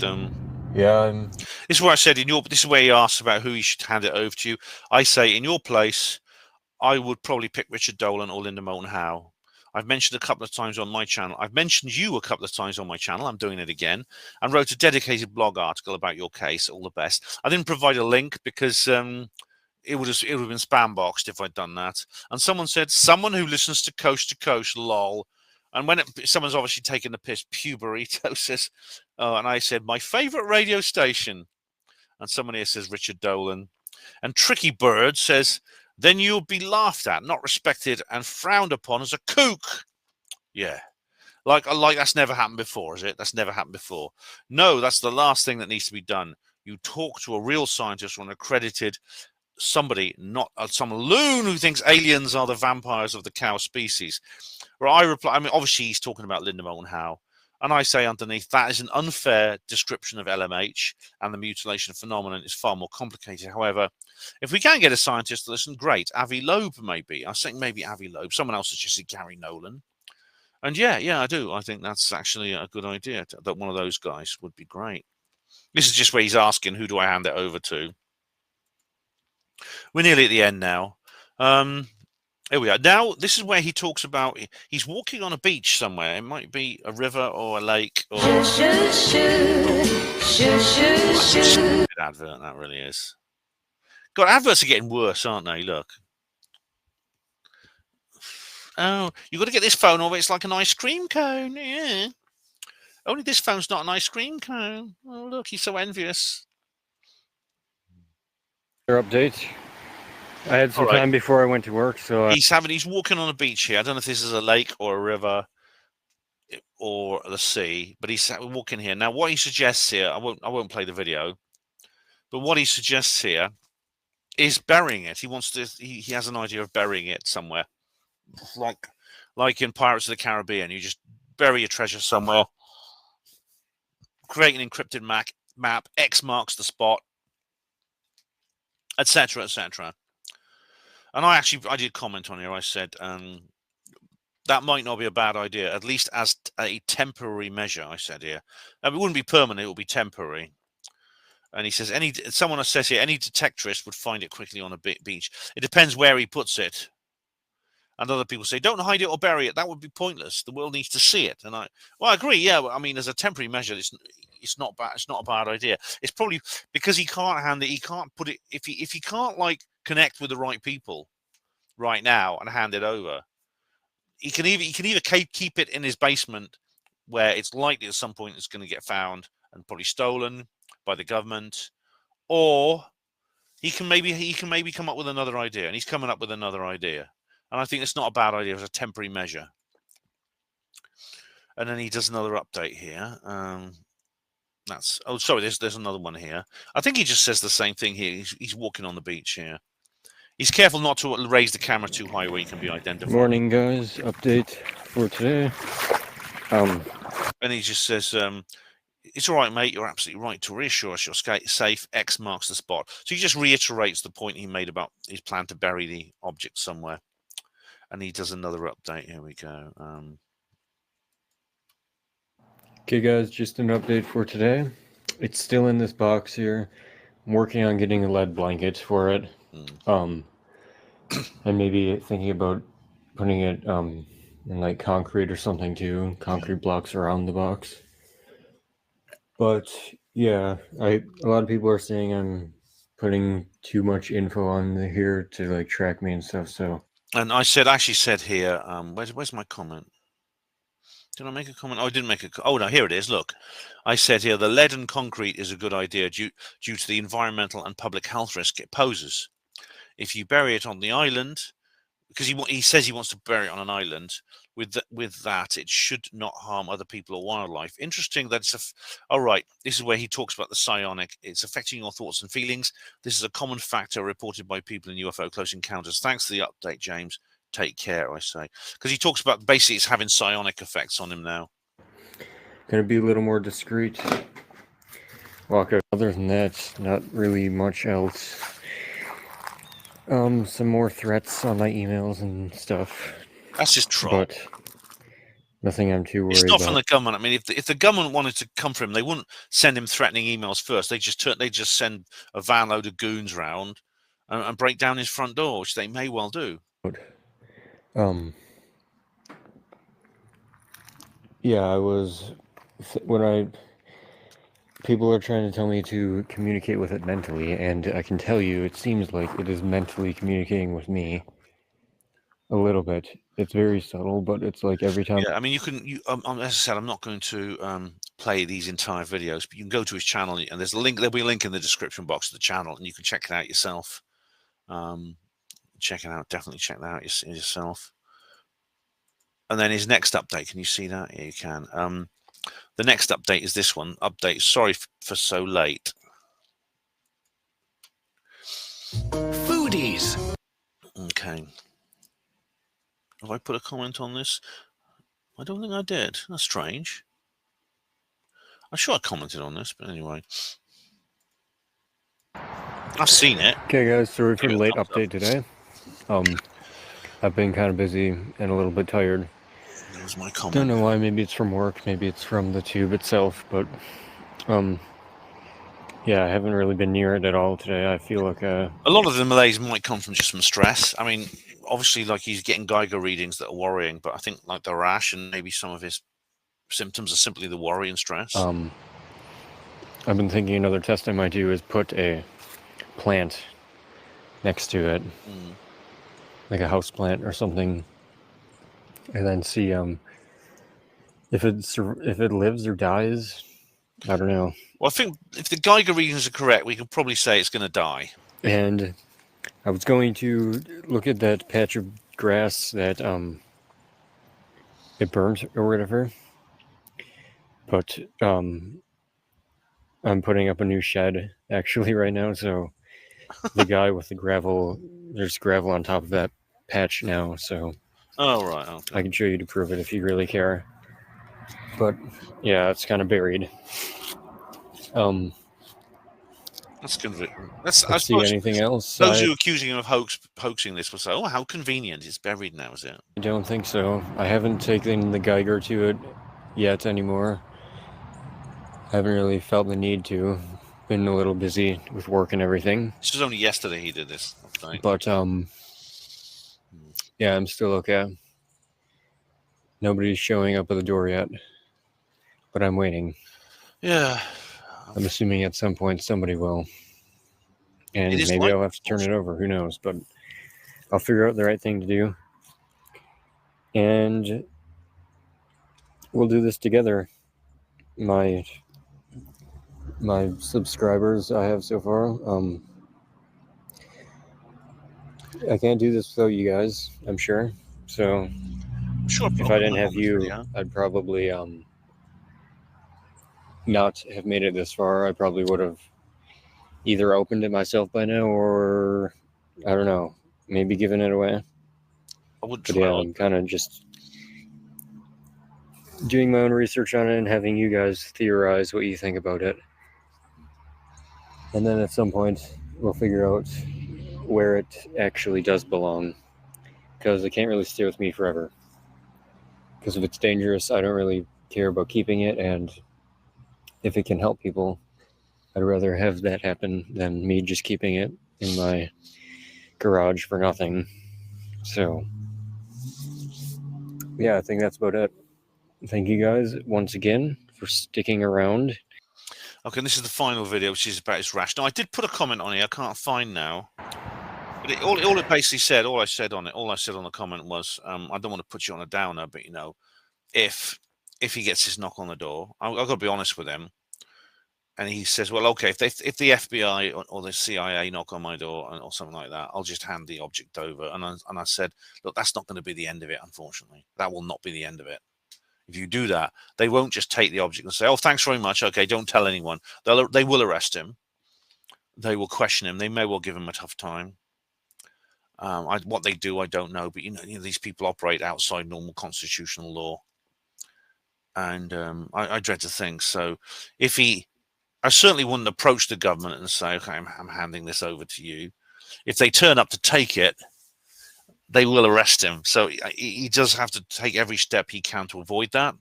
Yeah. This is where I said This is where he asked about who he should hand it over to. I say in your place, I would probably pick Richard Dolan or Linda Moulton Howe. I've mentioned a couple of times on my channel. I've mentioned you a couple of times on my channel. I'm doing it again, and wrote a dedicated blog article about your case. All the best. I didn't provide a link because it would have been spam boxed if I'd done that. And someone said someone who listens to Coast, lol. And when someone's obviously taken the piss, Puberito says, and I said my favorite radio station. And someone here says Richard Dolan, and Tricky Bird says. Then you'll be laughed at, not respected, and frowned upon as a kook. Yeah. Like that's never happened before, is it? That's never happened before. No, that's the last thing that needs to be done. You talk to a real scientist or an accredited somebody, not some loon who thinks aliens are the vampires of the cow species. Where I reply, I mean, obviously he's talking about Linda Moulton Howe. And I say underneath, that is an unfair description of LMH, and the mutilation phenomenon is far more complicated. However, if we can get a scientist to listen, great. Avi Loeb, maybe. I think maybe Avi Loeb. Someone else suggested Gary Nolan. And yeah, I do. I think that's actually a good idea. That one of those guys would be great. This is just where he's asking, who do I hand it over to? We're nearly at the end now. Here we are. Now, this is where he talks about he's walking on a beach somewhere. It might be a river or a lake or stupid advert. That really is. God, adverts are getting worse, aren't they? Look. Oh, you've got to get this phone over. It's like an ice cream cone. Yeah. Only this phone's not an ice cream cone. Oh, look, he's so envious. Their update. I had some time before I went to work, so he's walking on a beach here. I don't know if this is a lake or a river or the sea, but he's walking here. Now, what he suggests here, I won't play the video, but what he suggests here is burying it. He wants to. He has an idea of burying it somewhere, like in Pirates of the Caribbean. You just bury your treasure somewhere, create an encrypted map. X marks the spot, etc., etc. And I did comment on here. I said that might not be a bad idea, at least as a temporary measure. I said here, it wouldn't be permanent; it would be temporary. And he says someone says here any detectorist would find it quickly on a beach. It depends where he puts it. And other people say, don't hide it or bury it. That would be pointless. The world needs to see it. And I agree. Yeah, I mean, as a temporary measure, it's not bad. It's not a bad idea. It's probably because he can't hand it. He can't put it if he can't like connect with the right people right now and hand it over. He can either keep it in his basement where it's likely at some point it's going to get found and probably stolen by the government, or he can maybe come up with another idea, and he's coming up with another idea. And I think it's not a bad idea as a temporary measure. And then he does another update here. There's another one here. I think he just says the same thing here. He's walking on the beach here. He's careful not to raise the camera too high where he can be identified. Morning, guys. Update for today. And he just says, it's all right, mate. You're absolutely right. To reassure us you're safe, X marks the spot. So he just reiterates the point he made about his plan to bury the object somewhere. And he does another update. Here we go. Okay, guys, just an update for today. It's still in this box here. I'm working on getting a lead blanket for it. And maybe thinking about putting it in like concrete or something too. Concrete blocks around the box. But yeah, a lot of people are saying I'm putting too much info on here to like track me and stuff. So. And I actually said here, where's my comment? Did I make a comment? Oh, I didn't make a. Oh no, here it is. Look, I said here the lead and concrete is a good idea due to the environmental and public health risk it poses. If you bury it on the island, because he says he wants to bury it on an island, with that it should not harm other people or wildlife. Interesting that it's all right. This is where he talks about the psionic. It's affecting your thoughts and feelings. This is a common factor reported by people in UFO close encounters. Thanks for the update, James. Take care, I say, because he talks about basically it's having psionic effects on him now. Gonna be a little more discreet. Walker. Other than that, not really much else. Some more threats on my emails and stuff. That's just troll. But nothing I'm too worried about. It's not from the government. I mean, if the government wanted to come for him, they wouldn't send him threatening emails first. They just send a van load of goons round and break down his front door, which they may well do. Yeah, I was people are trying to tell me to communicate with it mentally, and I can tell you it seems like it is mentally communicating with me a little bit. It's very subtle, but it's like every time. Yeah, I mean, as I said, I'm not going to play these entire videos, but you can go to his channel, and there's a link. There'll be a link in the description box of the channel, and you can check it out yourself. Check it out. Definitely check that out yourself. And then his next update. Can you see that? Yeah, you can. The next update is this one. Update. Sorry for so late. Foodies. Okay. Have I put a comment on this? I don't think I did. That's strange. I'm sure I commented on this, but anyway. I've seen it. Okay, guys, sorry for the late update today. I've been kind of busy and a little bit tired. That was my comment. Don't know why. Maybe it's from work. Maybe it's from the tube itself. But, yeah, I haven't really been near it at all today. I feel like a lot of the malaise might come from stress. I mean, obviously, like, he's getting Geiger readings that are worrying, but I think like the rash and maybe some of his symptoms are simply the worry and stress. I've been thinking another test I might do is put a plant next to it, like a house plant or something, and then see if it lives or dies. I don't know. Well, I think if the Geiger readings are correct, we could probably say it's going to die. And I was going to look at that patch of grass that it burnt or whatever, but I'm putting up a new shed actually right now, so the guy with the gravel, there's gravel on top of that patch now, so Oh, right. Okay. I can show you to prove it if you really care. But yeah, it's kind of buried. That's convenient. That's, I Let's see suppose anything else. those I who are accusing him of hoaxing this will say, "Oh, how convenient! It's buried now, is it?" don't think so. I haven't taken the Geiger to it yet anymore. I haven't really felt the need to. Been a little busy with work and everything. This was only yesterday he did this. Right? But yeah, I'm still okay. Nobody's showing up at the door yet, but I'm waiting. Yeah. I'm assuming at some point somebody will, and It is maybe like- I'll have to turn it over. Who knows? But I'll figure out the right thing to do, and we'll do this together. My subscribers I have so far. I can't do this without you guys, I'm sure. So I'm sure if I didn't have you, I'd probably not have made it this far. I probably would have either opened it myself by now, or I don't know, maybe given it away. I would But try. yeah, I'm kind of just doing my own research on it and having you guys theorize what you think about it. And then at some point, we'll figure out where it actually does belong. Because it can't really stay with me forever. Because if it's dangerous, I don't really care about keeping it. And if it can help people, I'd rather have that happen than me just keeping it in my garage for nothing. So, yeah, I think that's about it. Thank you guys once again for sticking around. Okay, this is the final video, which is about his rash. Now, I did put a comment on here. I can't find now. But all it basically said, all I said on the comment was, I don't want to put you on a downer, but, you know, if he gets his knock on the door, I've got to be honest with him. And he says, well, okay, if the FBI or the CIA knock on my door or something like that, I'll just hand the object over. And I said, look, that's not going to be the end of it, unfortunately. That will not be the end of it. If you do that, they won't just take the object and say, oh, thanks very much. Okay, don't tell anyone. They will arrest him. They will question him. They may well give him a tough time. What they do, I don't know. But, you know, these people operate outside normal constitutional law. And I dread to think. So I certainly wouldn't approach the government and say, okay, I'm handing this over to you. If they turn up to take it, they will arrest him. So he does have to take every step he can to avoid that.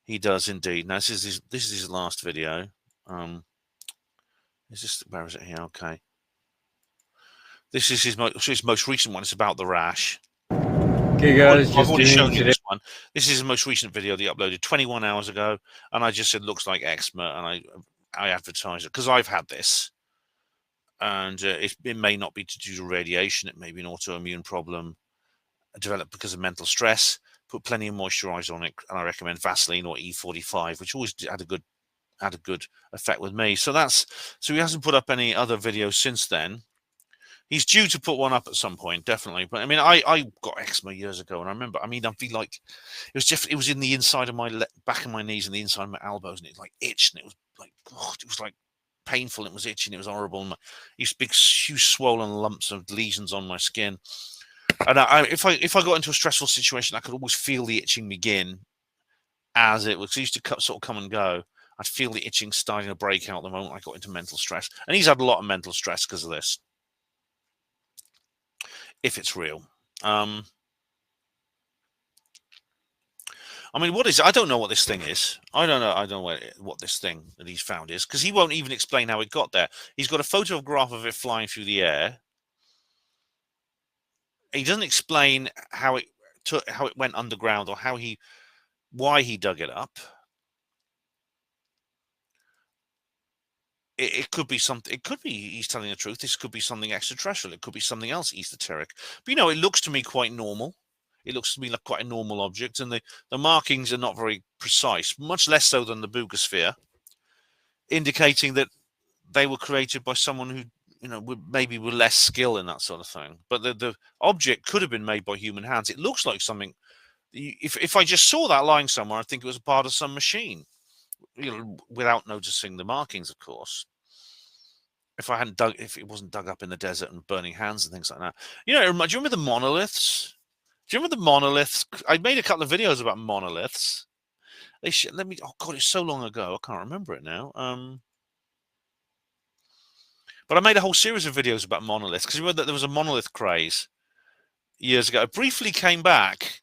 He does indeed. Now, this is his last video. Where is it here? Okay. This is his most recent one. It's about the rash. Okay, guys, I've just already shown you doing this one. This is his most recent video that he uploaded 21 hours ago, and I just said looks like eczema, and I advertise it because I've had this, and it may not be due to radiation. It may be an autoimmune problem developed because of mental stress. Put plenty of moisturizer on it, and I recommend Vaseline or E45, which always had a good effect with me. So he hasn't put up any other videos since then. He's due to put one up at some point, definitely. But I mean, I got eczema years ago, and I remember. I mean, I feel like it was different. It was in the inside of my back of my knees and the inside of my elbows, and it like itched, and it was like painful. It was itching. It was horrible. And these big, huge, swollen lumps of lesions on my skin. And if I got into a stressful situation, I could always feel the itching begin as it was. It used to sort of come and go. I'd feel the itching starting to break out the moment I got into mental stress, and he's had a lot of mental stress because of this. If it's real. I mean, what is it? I don't know what this thing is. I don't know what this thing that he's found is, because he won't even explain how it got there. He's got a photograph of it flying through the air. he doesn't explain how it went underground or why he dug it up. It could be something. It could be he's telling the truth. This could be something extraterrestrial. It could be something else esoteric. But it looks to me quite normal. It looks to me like quite a normal object, and the markings are not very precise, much less so than the Boogosphere, indicating that they were created by someone who, maybe with less skill in that sort of thing. But the object could have been made by human hands. It looks like something. If I just saw that lying somewhere, I think it was a part of some machine, without noticing the markings, of course. If it wasn't dug up in the desert and burning hands and things like that. Do you remember the monoliths? Do you remember the monoliths? I made a couple of videos about monoliths. Oh God, it's so long ago. I can't remember it now. But I made a whole series of videos about monoliths because remember that there was a monolith craze years ago. It briefly came back.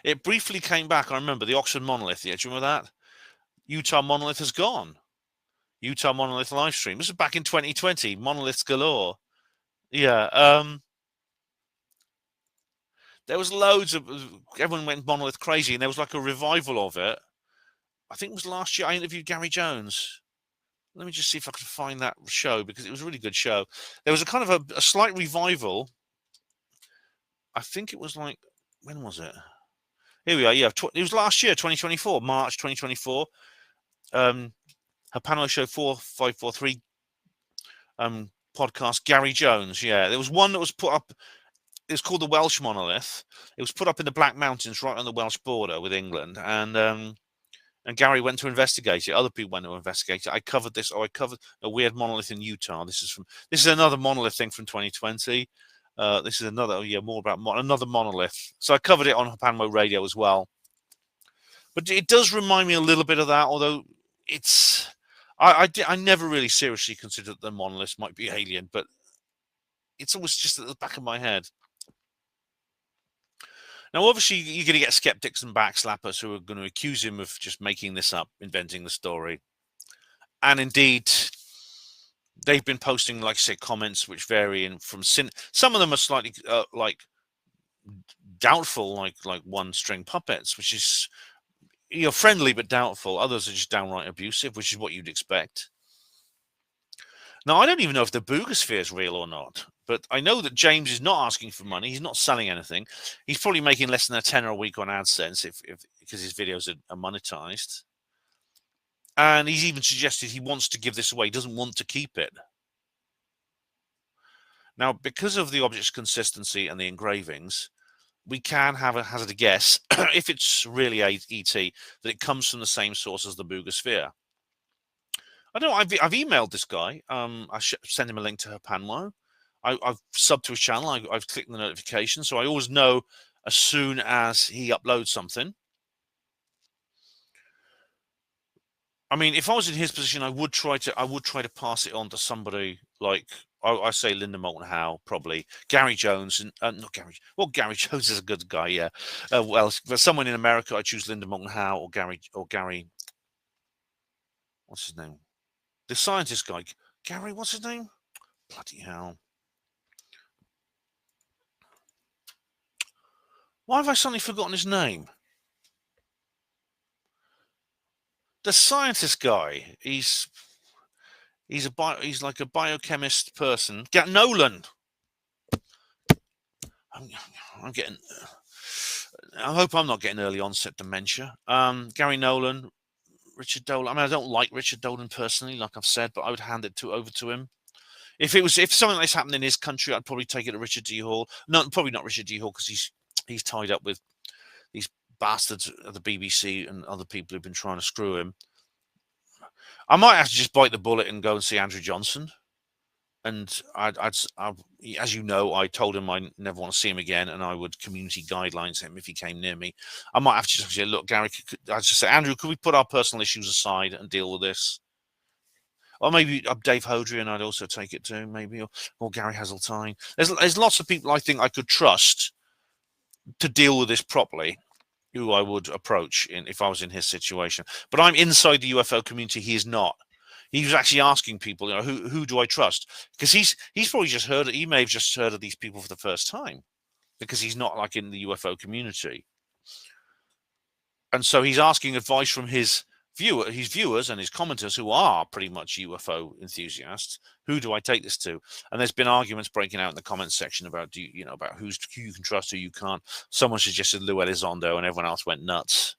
I remember the Oxford monolith. Yeah, do you remember that? Utah monolith has gone. Utah monolith live stream. This was back in 2020. Monoliths galore. Yeah. There was loads of. Everyone went monolith crazy, and there was like a revival of it. I think it was last year. I interviewed Gary Jones. Let me just see if I can find that show because it was a really good show. There was a kind of a slight revival. I think it was like, when was it? Here we are. Yeah, it was last year, 2024, March 2024. Hapano Show 4543 podcast. Gary Jones. Yeah, there was one that was put up. It was called the Welsh monolith. It was put up in the Black Mountains, right on the Welsh border with England, and Gary went to investigate it. Other people went to investigate it. I covered this. I covered a weird monolith in Utah. This is another monolith thing from 2020. This is another, more about another monolith. So I covered it on Hapanmo Radio as well. But it does remind me a little bit of that, although it's... I never really seriously considered that the monoliths might be alien, but it's always just at the back of my head. Now, obviously, you're going to get skeptics and backslappers who are going to accuse him of just making this up, inventing the story. And indeed, they've been posting, like I said, comments which vary from some of them are slightly doubtful, like one-string puppets, which is friendly but doubtful. Others are just downright abusive, which is what you'd expect. Now, I don't even know if the Boogosphere is real or not, but I know that James is not asking for money. He's not selling anything. He's probably making less than $10 a week on AdSense because his videos are monetized. And he's even suggested he wants to give this away. He doesn't want to keep it. Now, because of the object's consistency and the engravings, we can hazard a guess, if it's really ET, that it comes from the same source as the Boogosphere. I don't know. I've emailed this guy. I send him a link to Hapanmo. I've subbed to his channel. I've clicked the notification, so I always know as soon as he uploads something. I mean, if I was in his position, I would try to pass it on to somebody like I say Linda Moulton Howe, probably Gary Jones, and not Gary. Well, Gary Jones is a good guy, yeah. Well, for someone in America, I choose Linda Moulton Howe or Gary. What's his name? The scientist guy, Gary. What's his name? Bloody hell! Why have I suddenly forgotten his name? The scientist guy. He's like a biochemist person. Get Nolan. I'm getting. I hope I'm not getting early onset dementia. Gary Nolan, Richard Dolan. I mean, I don't like Richard Dolan personally, like I've said, but I would hand it over to him. If something like this happened in his country, I'd probably take it to Richard D. Hall. No, probably not Richard D. Hall because he's tied up with these bastards at the BBC and other people who've been trying to screw him. I might have to just bite the bullet and go and see Andrew Johnson. And as you know, I told him I never want to see him again, and I would community guidelines him if he came near me. I might have to just say, look, Gary, I'd just say, Andrew, could we put our personal issues aside and deal with this? Or maybe Dave Hodrian, I'd also take it to, maybe, or Gary Hazeltine. There's lots of people I think I could trust to deal with this properly, who I would approach if I was in his situation. But I'm inside the UFO community. He is not. He was actually asking people, who do I trust? Because he's probably just heard, he may have just heard of these people for the first time, because he's not like in the UFO community. And so he's asking advice from his viewers and his commenters, who are pretty much UFO enthusiasts. Who do I take this to? And there's been arguments breaking out in the comments section about about who you can trust, who you can't. Someone suggested Lou Elizondo, and everyone else went nuts.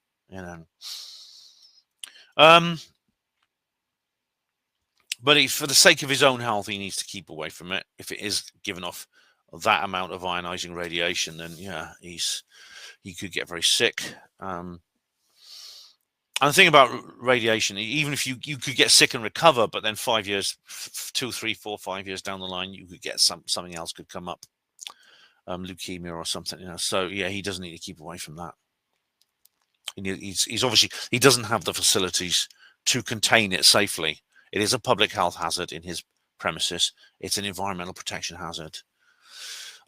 But for the sake of his own health, he needs to keep away from it. If it is giving off that amount of ionizing radiation, then yeah, he could get very sick. And the thing about radiation, even if you could get sick and recover, but then 5 years, 2, 3, 4, 5 years down the line, you could get something else could come up, leukemia or something. So yeah, he doesn't need to keep away from that. He's obviously, he doesn't have the facilities to contain it safely. It is a public health hazard in his premises. It's an environmental protection hazard.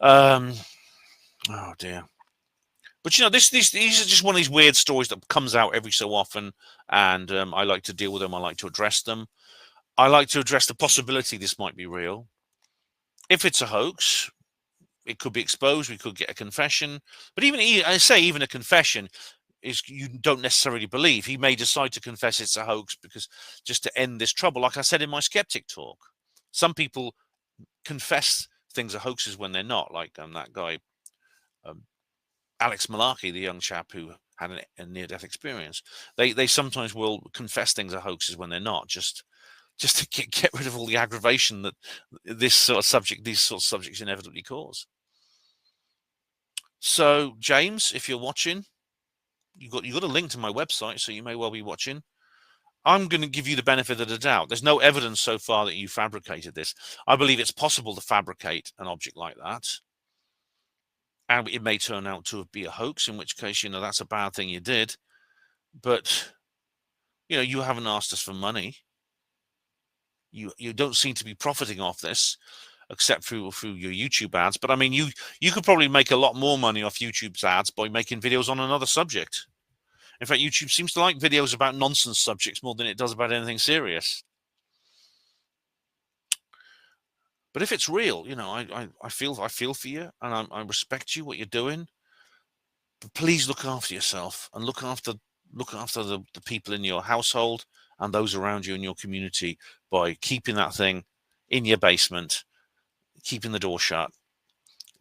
Oh dear. But these are just one of these weird stories that comes out every so often, and I like to deal with them. I like to address them. I like to address the possibility this might be real. If it's a hoax, it could be exposed. We could get a confession. But even a confession is you don't necessarily believe. He may decide to confess it's a hoax because just to end this trouble. Like I said in my skeptic talk, some people confess things are hoaxes when they're not. Like that guy. Alex Malarkey, the young chap who had a near-death experience, they sometimes will confess things are hoaxes when they're not, just to get rid of all the aggravation that these sort of subjects inevitably cause. So, James, if you're watching, you got a link to my website, so you may well be watching. I'm going to give you the benefit of the doubt. There's no evidence so far that you fabricated this. I believe it's possible to fabricate an object like that. And it may turn out to be a hoax, in which case, that's a bad thing you did. But, you haven't asked us for money. You don't seem to be profiting off this, except through your YouTube ads. But I mean, you could probably make a lot more money off YouTube's ads by making videos on another subject. In fact, YouTube seems to like videos about nonsense subjects more than it does about anything serious. But if it's real, I feel for you, and I respect you, what you're doing. But please look after yourself and look after the people in your household and those around you in your community by keeping that thing in your basement, keeping the door shut.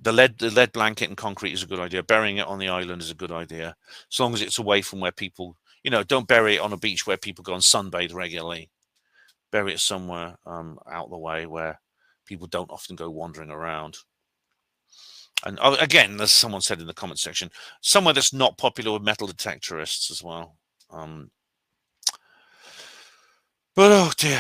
The lead blanket and concrete is a good idea. Burying it on the island is a good idea, as long as it's away from where people, don't bury it on a beach where people go and sunbathe regularly. Bury it somewhere out the way where people don't often go wandering around. And again, as someone said in the comment section, somewhere that's not popular with metal detectorists as well. But oh dear.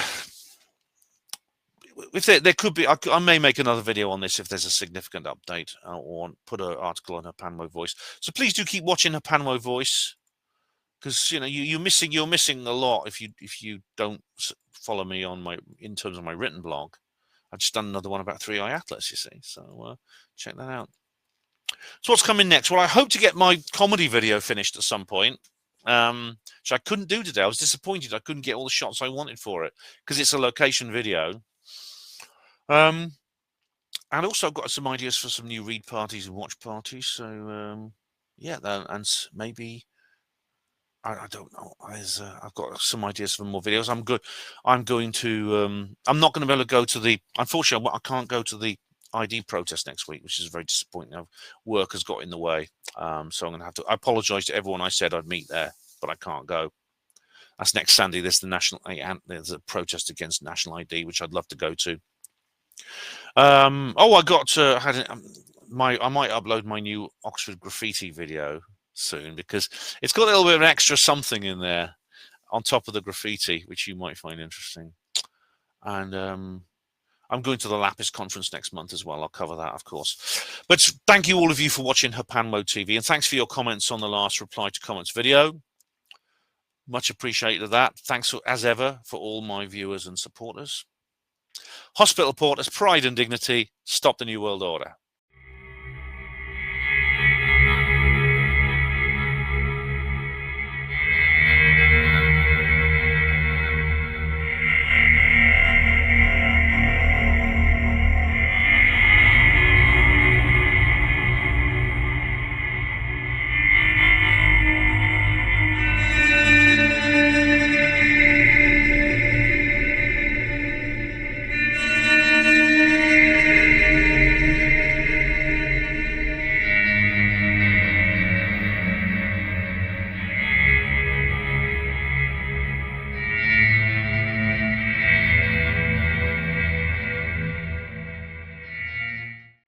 If there could be, I may make another video on this if there's a significant update, or put an article on Hapanwo Voice. So please do keep watching Hapanwo Voice, because you're missing a lot if you don't follow me in terms of my written blog. I've just done another one about 3i Atlas, you see, so check that out. So what's coming next? Well, I hope to get my comedy video finished at some point, which I couldn't do today. I was disappointed I couldn't get all the shots I wanted for it because it's a location video. And also I've got some ideas for some new read parties and watch parties. So yeah, and maybe I don't know. I've got some ideas for more videos. I'm good. I'm going to. I'm not going to be able to go to the. Unfortunately, I can't go to the ID protest next week, which is very disappointing. Work has got in the way, so I'm going to have to. I apologise to everyone I said I'd meet there, but I can't go. That's next Sunday. There's there's a protest against national ID, which I'd love to go to. I might upload my new Oxford graffiti video soon, because it's got a little bit of an extra something in there on top of the graffiti, which you might find interesting. And I'm going to the Lapis conference next month as well. I'll cover that, of course. But thank you all of you for watching Hapanwo TV, and thanks for your comments on the last reply to comments video. Much appreciated that. Thanks as ever for all my viewers and supporters. Hospital Porters, pride and dignity. Stop the New World Order.